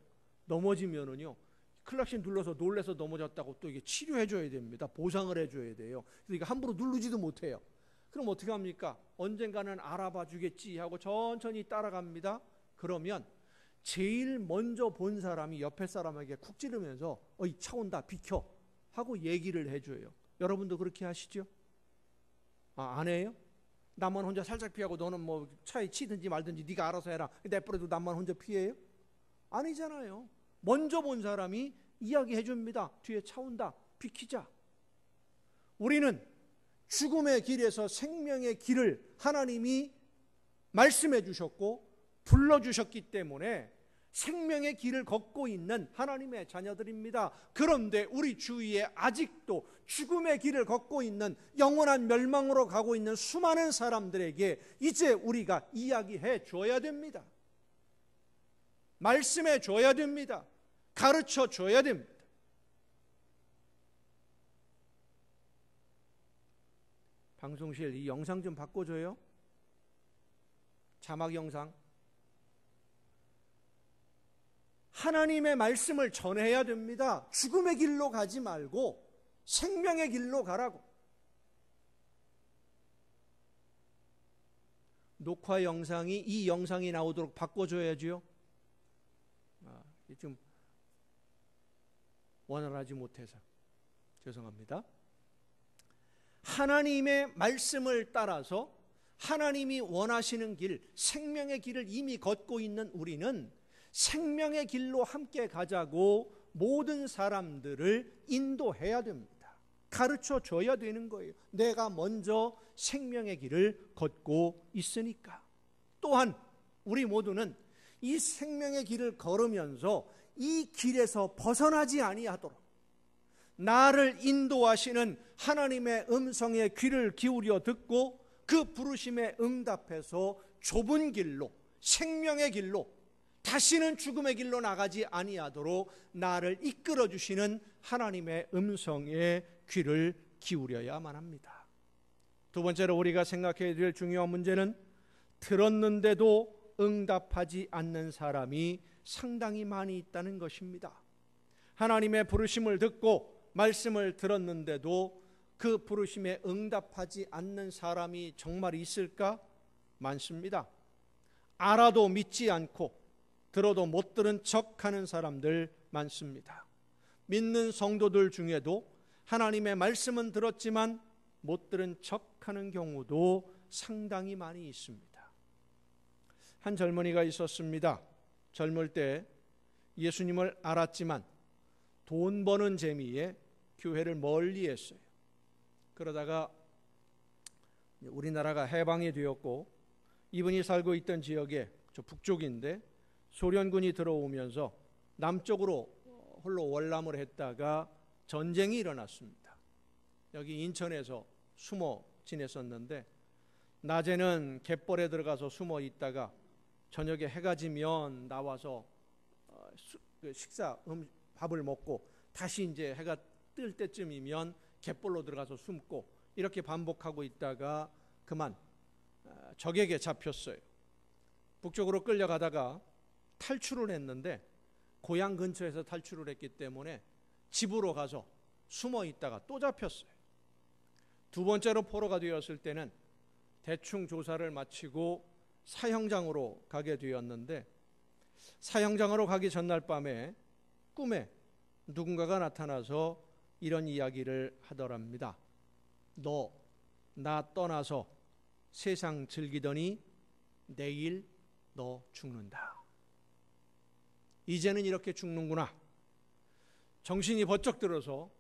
넘어지면은요 클락션 눌러서 놀래서 넘어졌다고 또 이게 치료해 줘야 됩니다. 보상을 해 줘야 돼요. 그래서 이거 함부로 누르지도 못해요. 그럼 어떻게 합니까? 언젠가는 알아봐 주겠지 하고 천천히 따라갑니다. 그러면 제일 먼저 본 사람이 옆에 사람에게 쿡 찌르면서 어이 차 온다 비켜 하고 얘기를 해줘요. 여러분도 그렇게 하시죠? 안 해요? 나만 혼자 살짝 피하고 너는 뭐 차에 치든지 말든지 네가 알아서 해라. 내버려도 나만 혼자 피해요? 아니잖아요. 먼저 본 사람이 이야기해 줍니다. 뒤에 차 온다 비키자. 우리는 죽음의 길에서 생명의 길을 하나님이 말씀해 주셨고 불러주셨기 때문에 생명의 길을 걷고 있는 하나님의 자녀들입니다. 그런데 우리 주위에 아직도 죽음의 길을 걷고 있는, 영원한 멸망으로 가고 있는 수많은 사람들에게 이제 우리가 이야기해 줘야 됩니다. 말씀해 줘야 됩니다. 가르쳐 줘야 됩니다. 방송실 이 영상 좀 바꿔줘요. 자막 영상. 하나님의 말씀을 전해야 됩니다. 죽음의 길로 가지 말고 생명의 길로 가라고. 녹화 영상이 이 영상이 나오도록 바꿔줘야지요. 좀 원활하지 못해서 죄송합니다. 하나님의 말씀을 따라서 하나님이 원하시는 길, 생명의 길을 이미 걷고 있는 우리는 생명의 길로 함께 가자고 모든 사람들을 인도해야 됩니다. 가르쳐 줘야 되는 거예요. 내가 먼저 생명의 길을 걷고 있으니까. 또한 우리 모두는 이 생명의 길을 걸으면서 이 길에서 벗어나지 아니하도록 나를 인도하시는 하나님의 음성에 귀를 기울여 듣고 그 부르심에 응답해서 좁은 길로, 생명의 길로, 다시는 죽음의 길로 나가지 아니하도록 나를 이끌어 주시는 하나님의 음성에 귀를 기울여야만 합니다. 두 번째로 우리가 생각해야 될 중요한 문제는 들었는데도 응답하지 않는 사람이 상당히 많이 있다는 것입니다. 하나님의 부르심을 듣고 말씀을 들었는데도 그 부르심에 응답하지 않는 사람이 정말 있을까? 많습니다. 알아도 믿지 않고 들어도 못 들은 척하는 사람들 많습니다. 믿는 성도들 중에도 하나님의 말씀은 들었지만 못 들은 척하는 경우도 상당히 많이 있습니다. 한 젊은이가 있었습니다. 젊을 때 예수님을 알았지만 돈 버는 재미에 교회를 멀리 했어요. 그러다가 우리나라가 해방이 되었고 이분이 살고 있던 지역에 저 북쪽인데 소련군이 들어오면서 남쪽으로 홀로 월남을 했다가 전쟁이 일어났습니다. 여기 인천에서 숨어 지냈었는데 낮에는 갯벌에 들어가서 숨어 있다가 저녁에 해가 지면 나와서 밥을 먹고 다시 이제 해가 뜰 때쯤이면 갯벌로 들어가서 숨고 이렇게 반복하고 있다가 그만 적에게 잡혔어요. 북쪽으로 끌려가다가 탈출을 했는데 고향 근처에서 탈출을 했기 때문에 집으로 가서 숨어 있다가 또 잡혔어요. 두 번째로 포로가 되었을 때는 대충 조사를 마치고 사형장으로 가게 되었는데 사형장으로 가기 전날 밤에 꿈에 누군가가 나타나서 이런 이야기를 하더랍니다. 너 나 떠나서 세상 즐기더니 내일 너 죽는다. 이제는 이렇게 죽는구나. 정신이 번쩍 들어서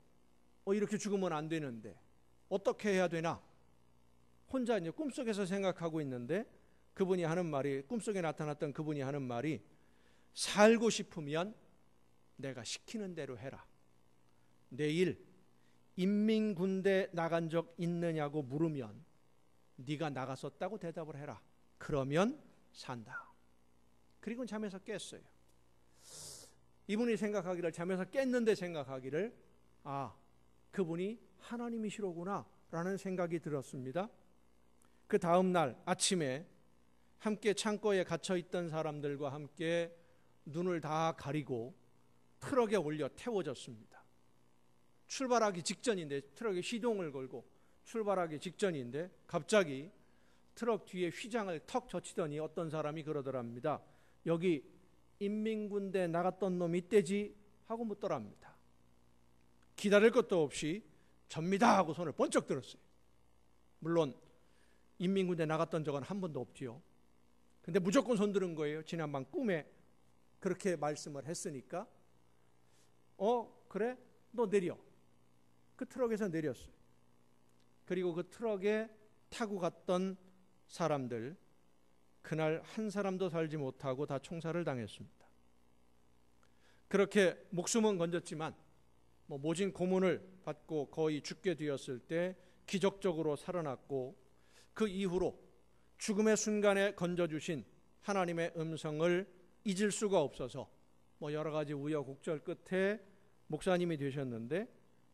이렇게 죽으면 안 되는데 어떻게 해야 되나? 혼자 이제 꿈속에서 생각하고 있는데 그분이 하는 말이, 꿈속에 나타났던 그분이 하는 말이, 살고 싶으면 내가 시키는 대로 해라. 내일 인민군대 나간 적 있느냐고 물으면 네가 나갔었다고 대답을 해라. 그러면 산다. 그리고 잠에서 깼어요. 이분이 생각하기를, 잠에서 깼는데 생각하기를, 그분이 하나님이시로구나 라는 생각이 들었습니다. 그 다음 날 아침에 함께 창고에 갇혀 있던 사람들과 함께 눈을 다 가리고 트럭에 올려 태워졌습니다. 출발하기 직전인데, 트럭에 시동을 걸고 출발하기 직전인데 갑자기 트럭 뒤에 휘장을 턱 젖히더니 어떤 사람이 그러더랍니다. 여기 인민군대 나갔던 놈이 있대지? 하고 묻더랍니다. 기다릴 것도 없이 접니다 하고 손을 번쩍 들었어요. 물론 인민군대 나갔던 적은 한 번도 없지요. 근데 무조건 손 들은 거예요. 지난밤 꿈에 그렇게 말씀을 했으니까. 그래? 너 내려. 그 트럭에서 내렸어요. 그리고 그 트럭에 타고 갔던 사람들, 그날 한 사람도 살지 못하고 다 총살을 당했습니다. 그렇게 목숨은 건졌지만 모진 고문을 받고 거의 죽게 되었을 때 기적적으로 살아났고, 그 이후로 죽음의 순간에 건져주신 하나님의 음성을 잊을 수가 없어서 여러 가지 우여곡절 끝에 목사님이 되셨는데,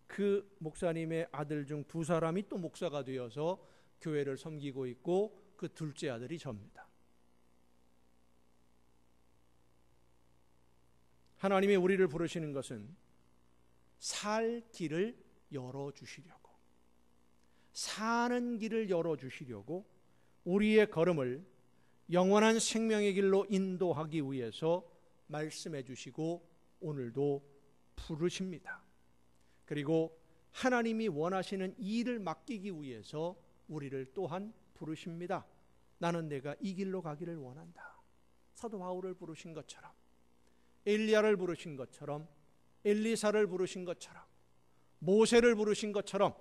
그 목사님의 아들 중 두 사람이 또 목사가 되어서 교회를 섬기고 있고, 그 둘째 아들이 저입니다. 하나님이 우리를 부르시는 것은 살 길을 열어주시려고, 사는 길을 열어주시려고, 우리의 걸음을 영원한 생명의 길로 인도하기 위해서 말씀해 주시고 오늘도 부르십니다. 그리고 하나님이 원하시는 일을 맡기기 위해서 우리를 또한 부르십니다. 나는 내가 이 길로 가기를 원한다. 사도 바울을 부르신 것처럼, 엘리야를 부르신 것처럼, 엘리사를 부르신 것처럼, 모세를 부르신 것처럼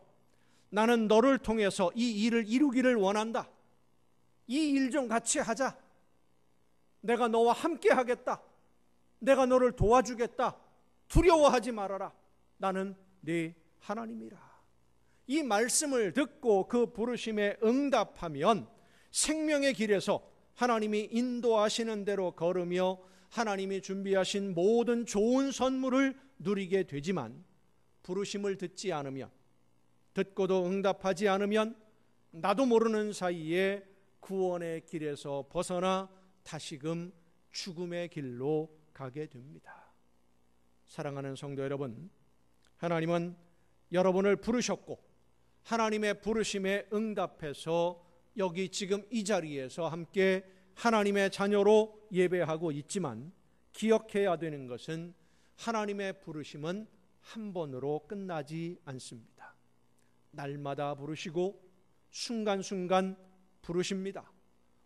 나는 너를 통해서 이 일을 이루기를 원한다. 이 일 좀 같이 하자. 내가 너와 함께 하겠다. 내가 너를 도와주겠다. 두려워하지 말아라. 나는 네 하나님이라. 이 말씀을 듣고 그 부르심에 응답하면 생명의 길에서 하나님이 인도하시는 대로 걸으며 하나님이 준비하신 모든 좋은 선물을 누리게 되지만, 부르심을 듣지 않으면, 듣고도 응답하지 않으면 나도 모르는 사이에 구원의 길에서 벗어나 다시금 죽음의 길로 가게 됩니다. 사랑하는 성도 여러분, 하나님은 여러분을 부르셨고 하나님의 부르심에 응답해서 여기 지금 이 자리에서 함께 하나님의 자녀로 예배하고 있지만, 기억해야 되는 것은 하나님의 부르심은 한 번으로 끝나지 않습니다. 날마다 부르시고 순간순간 부르십니다.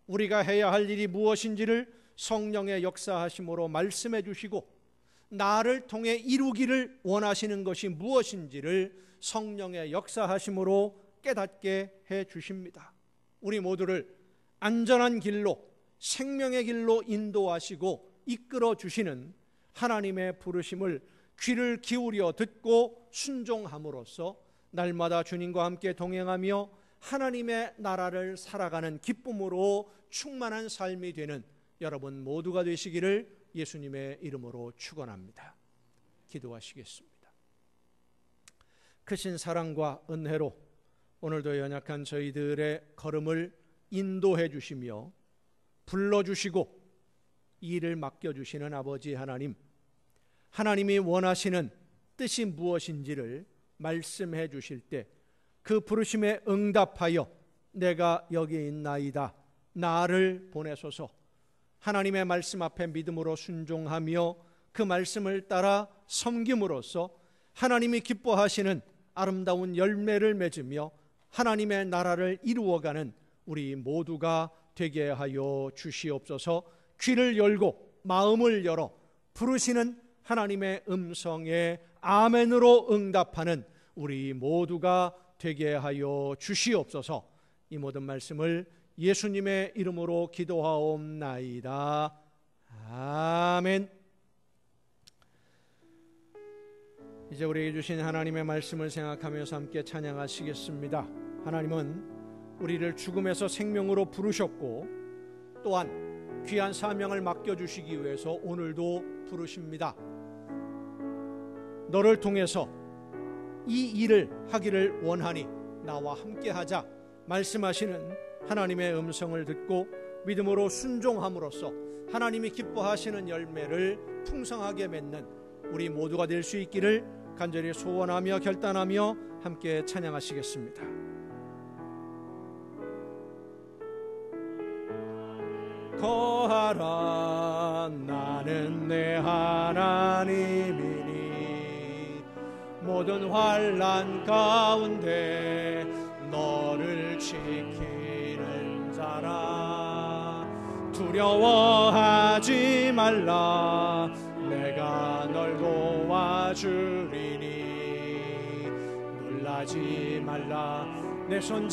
우리가 해야 할 일이 무엇인지를 성령의 역사하심으로 말씀해 주시고, 나를 통해 이루기를 원하시는 것이 무엇인지를 성령의 역사하심으로 깨닫게 해 주십니다. 우리 모두를 안전한 길로, 생명의 길로 인도하시고 이끌어 주시는 하나님의 부르심을 귀를 기울여 듣고 순종함으로써 날마다 주님과 함께 동행하며 하나님의 나라를 살아가는 기쁨으로 충만한 삶이 되는 여러분 모두가 되시기를 예수님의 이름으로 축원합니다. 기도하시겠습니다. 크신 사랑과 은혜로 오늘도 연약한 저희들의 걸음을 인도해 주시며 불러주시고 일을 맡겨주시는 아버지 하나님, 하나님이 원하시는 뜻이 무엇인지를 말씀해 주실 때 그 부르심에 응답하여 내가 여기 있나이다, 나를 보내소서, 하나님의 말씀 앞에 믿음으로 순종하며 그 말씀을 따라 섬김으로써 하나님이 기뻐하시는 아름다운 열매를 맺으며 하나님의 나라를 이루어가는 우리 모두가 되게 하여 주시옵소서. 귀를 열고 마음을 열어 부르시는 하나님의 음성에 아멘으로 응답하는 우리 모두가 되게 하여 주시옵소서. 이 모든 말씀을 예수님의 이름으로 기도하옵나이다. 아멘. 이제 우리에게 주신 하나님의 말씀을 생각하면서 함께 찬양하시겠습니다. 하나님은 우리를 죽음에서 생명으로 부르셨고 또한 귀한 사명을 맡겨주시기 위해서 오늘도 부르십니다. 너를 통해서 이 일을 하기를 원하니 나와 함께 하자 말씀하시는 하나님의 음성을 듣고 믿음으로 순종함으로써 하나님이 기뻐하시는 열매를 풍성하게 맺는 우리 모두가 될 수 있기를 간절히 소원하며 결단하며 함께 찬양하시겠습니다. 거하라 나는 내 하나님이니 모든 환난 가운데 너를 지키는 자라. 두려워하지 말라 내가 널 도와주리니. 놀라지 말라 내 손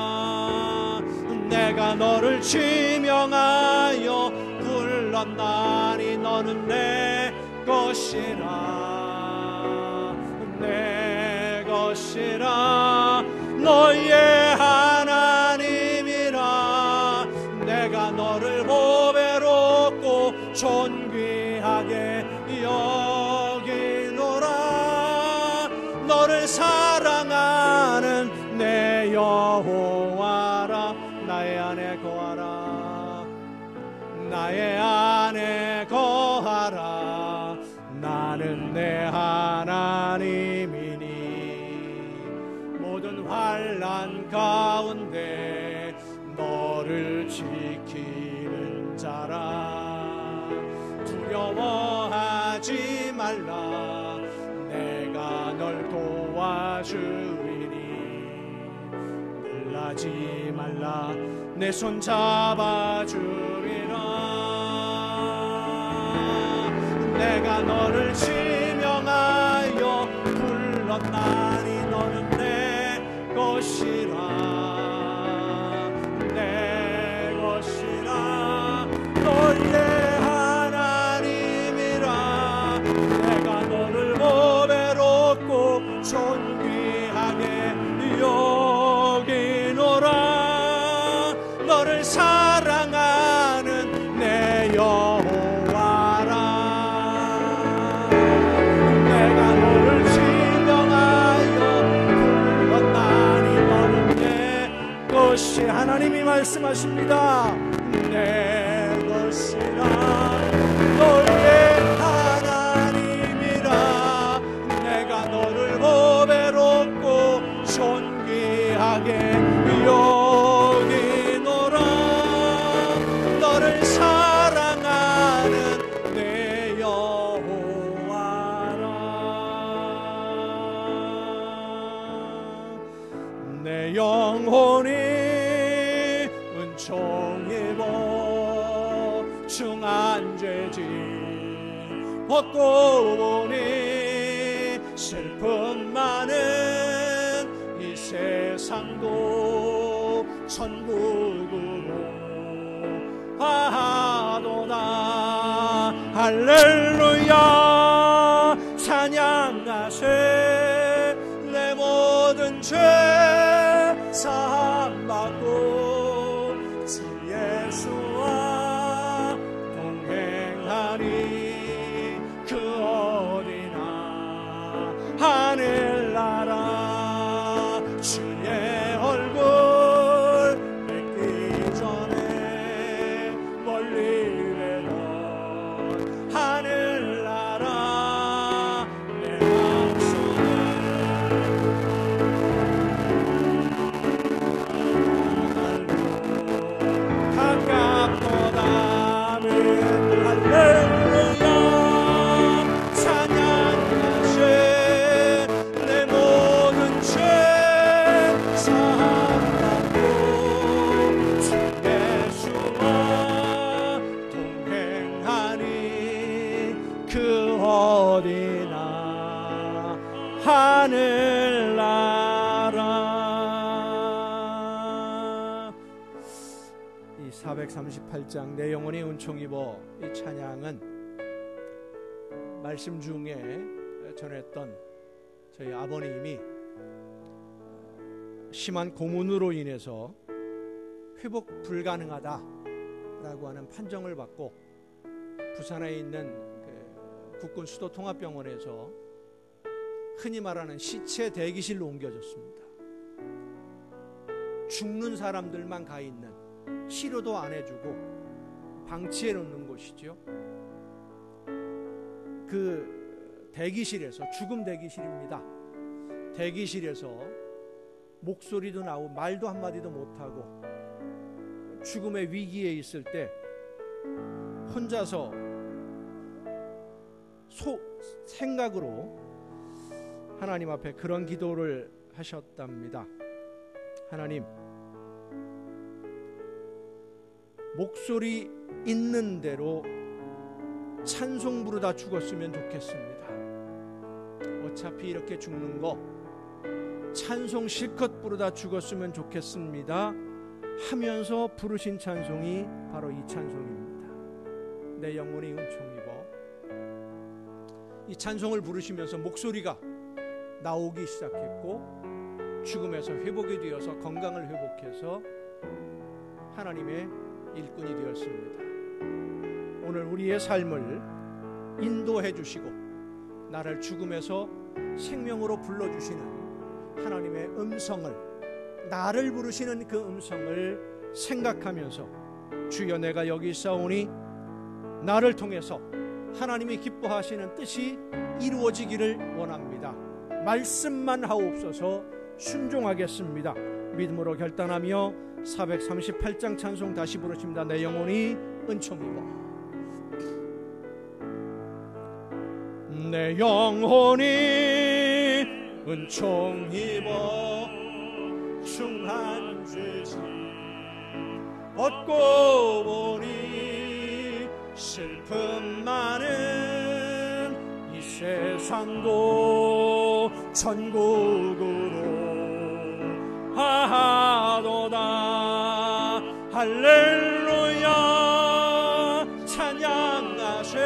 잡아주리라. 내가 너를 지명하여 불렀나니 너는 내 것이라. 내 것이라. 너의 하나님이라. 내가 너를 보배롭고 존귀하게 여기노라. 너를 사랑하는 내 여호와라. 나의 안에 거하라. 나의 안에 거하라. 나는 내 하나님이니 모든 환난 가운데 너를 지키는 자라. 두려워하지 말라 내가 널 도와주리니. 놀라지 말라 내 손 잡아주리라. 내가 너를 지명하여 불렀나니 너는 내 것이라. 내 것이라. 너의 하나님이라. 내가 너를 보배롭고 존귀하게 여기노라. 너를 사랑하는 내 여호와라. 내가 너를 지명하여 불렀나니 너는 내 것이. 하나님이 말씀하십니다. 내 것이라. 너의 하나님이라. 내가 너를 보배롭고 존귀하게 여기노라. 너를 사랑하는 내 여호와라. 내 영혼이 은총 입어 중한 죄짐 벗고 보니 슬픔 많은 이 세상도 천국으로 하도다. 할렐루야 찬양하세. 내 모든 죄 사함받고 주 예수 이 438장 내 영혼이 은총 입어, 이 찬양은 말씀 중에 전했던 저희 아버님이 심한 고문으로 인해서 회복 불가능하다라고 하는 판정을 받고 부산에 있는 국군 수도 통합병원에서 흔히 말하는 시체 대기실로 옮겨졌습니다. 죽는 사람들만 가 있는, 치료도 안 해주고 방치해 놓는 곳이죠. 그 대기실에서, 죽음 대기실입니다. 대기실에서 목소리도 나오고 말도 한마디도 못하고 죽음의 위기에 있을 때 혼자서 생각으로 하나님 앞에 그런 기도를 하셨답니다. 하나님, 목소리 있는 대로 찬송 부르다 죽었으면 좋겠습니다. 어차피 이렇게 죽는 거 찬송 실컷 부르다 죽었으면 좋겠습니다 하면서 부르신 찬송이 바로 이 찬송입니다. 내 영혼이 은총 입어. 이 찬송을 부르시면서 목소리가 나오기 시작했고 죽음에서 회복이 되어서 건강을 회복해서 하나님의 일꾼이 되었습니다. 오늘 우리의 삶을 인도해 주시고 나를 죽음에서 생명으로 불러주시는 하나님의 음성을, 나를 부르시는 그 음성을 생각하면서 주여 내가 여기 있사오니 나를 통해서 하나님이 기뻐하시는 뜻이 이루어지기를 원합니다. 말씀만 하옵소서. 순종하겠습니다. 믿음으로 결단하며 438장 찬송 다시 부르십니다. 내 영혼이 은총 입어. 내 영혼이 은총 입어 중한 죄짐 얻고 보니 슬픔 많은 이 세상도 천국으로 하도다. 할렐루야 찬양하세.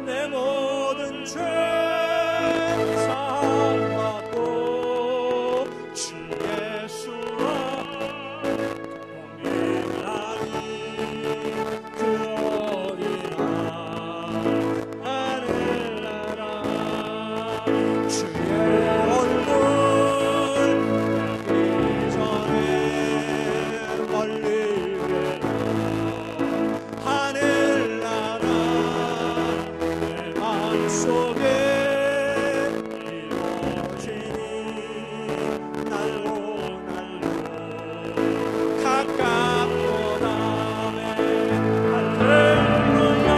내 모든 죄 사함받고 주 예수와 동행하리. 그 어디나 하늘나라 주의 얼굴 뵙기 전에 멀리 계나 하늘나라 내 마음속에 이루어지니 날로 가깝도다. 할렐루야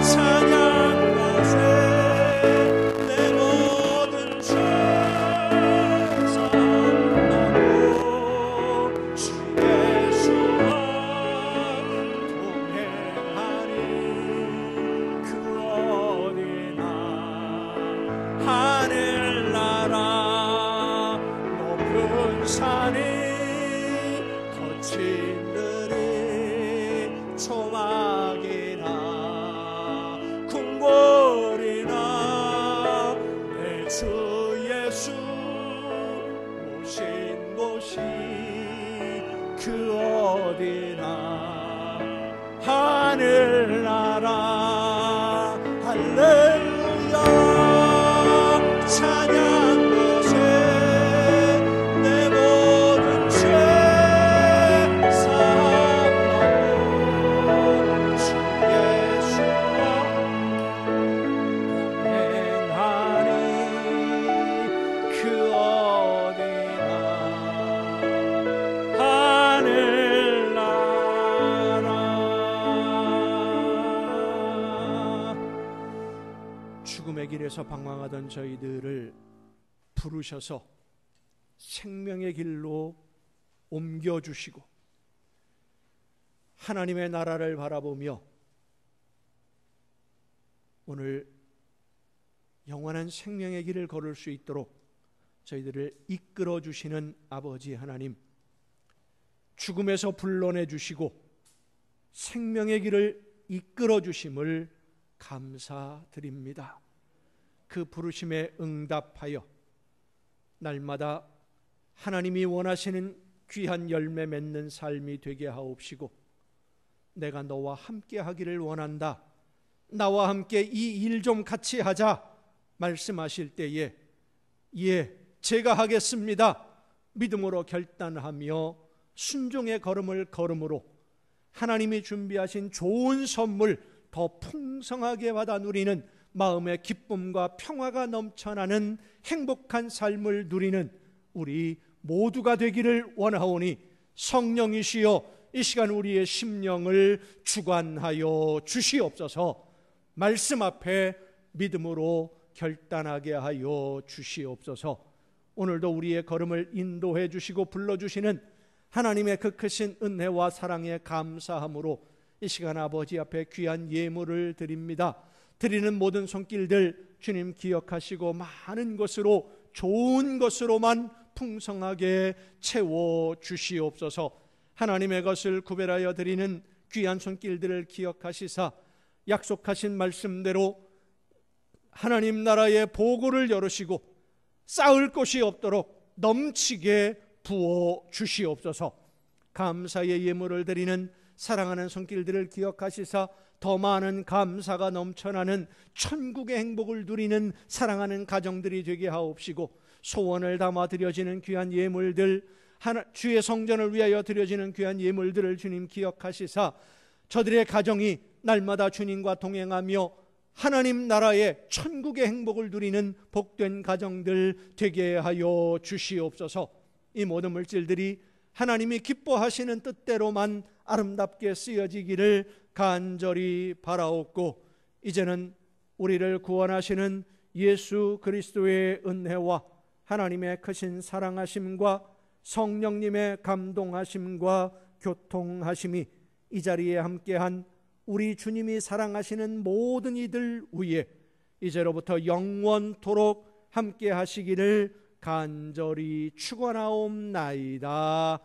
찬양하세. 내 모든 죄 사함받고 주 예수와 동행하리. 그 어디나 하늘나라 높은 산이 거친 들이 초막이나 궁궐이나 내 주 예수 오신 곳이 그 어디나 하늘나라. 할렐루야 찬양하세. 내 모든 죄 사함받고 주 예수와 동행하니 그 어디나 하늘나라. 죽음의 길에서 방황하던 저희들을 부르셔서 생명의 길로 옮겨주시고 하나님의 나라를 바라보며 오늘 영원한 생명의 길을 걸을 수 있도록 저희들을 이끌어 주시는 아버지 하나님, 죽음에서 불러내 주시고 생명의 길을 이끌어 주심을 감사드립니다. 그 부르심에 응답하여 날마다 하나님이 원하시는 귀한 열매 맺는 삶이 되게 하옵시고, 내가 너와 함께 하기를 원한다, 나와 함께 이 일 좀 같이 하자 말씀하실 때에 예, 제가 하겠습니다 믿음으로 결단하며 순종의 걸음을 걸음으로 하나님이 준비하신 좋은 선물 더 풍성하게 받아 누리는 마음의 기쁨과 평화가 넘쳐나는 행복한 삶을 누리는 우리 모두가 되기를 원하오니, 성령이시여 이 시간 우리의 심령을 주관하여 주시옵소서. 말씀 앞에 믿음으로 결단하게 하여 주시옵소서. 오늘도 우리의 걸음을 인도해 주시고 불러주시는 하나님의 그 크신 은혜와 사랑에 감사함으로 이 시간 아버지 앞에 귀한 예물을 드립니다. 드리는 모든 손길들 주님 기억하시고 많은 것으로, 좋은 것으로만 풍성하게 채워 주시옵소서. 하나님의 것을 구별하여 드리는 귀한 손길들을 기억하시사 약속하신 말씀대로 하나님 나라의 보고를 열으시고 쌓을 곳이 없도록 넘치게 부어 주시옵소서. 감사의 예물을 드리는 사랑하는 손길들을 기억하시사 더 많은 감사가 넘쳐나는 천국의 행복을 누리는 사랑하는 가정들이 되게 하옵시고, 소원을 담아 드려지는 귀한 예물들, 주의 성전을 위하여 드려지는 귀한 예물들을 주님 기억하시사 저들의 가정이 날마다 주님과 동행하며 하나님 나라의 천국의 행복을 누리는 복된 가정들 되게 하여 주시옵소서. 이 모든 물질들이 하나님이 기뻐하시는 뜻대로만 아름답게 쓰여지기를 간절히 바라옵고, 이제는 우리를 구원하시는 예수 그리스도의 은혜와 하나님의 크신 사랑하심과 성령님의 감동하심과 교통하심이 이 자리에 함께한 우리 주님이 사랑하시는 모든 이들 위에 이제로부터 영원토록 함께 하시기를 간절히 축원하옵나이다.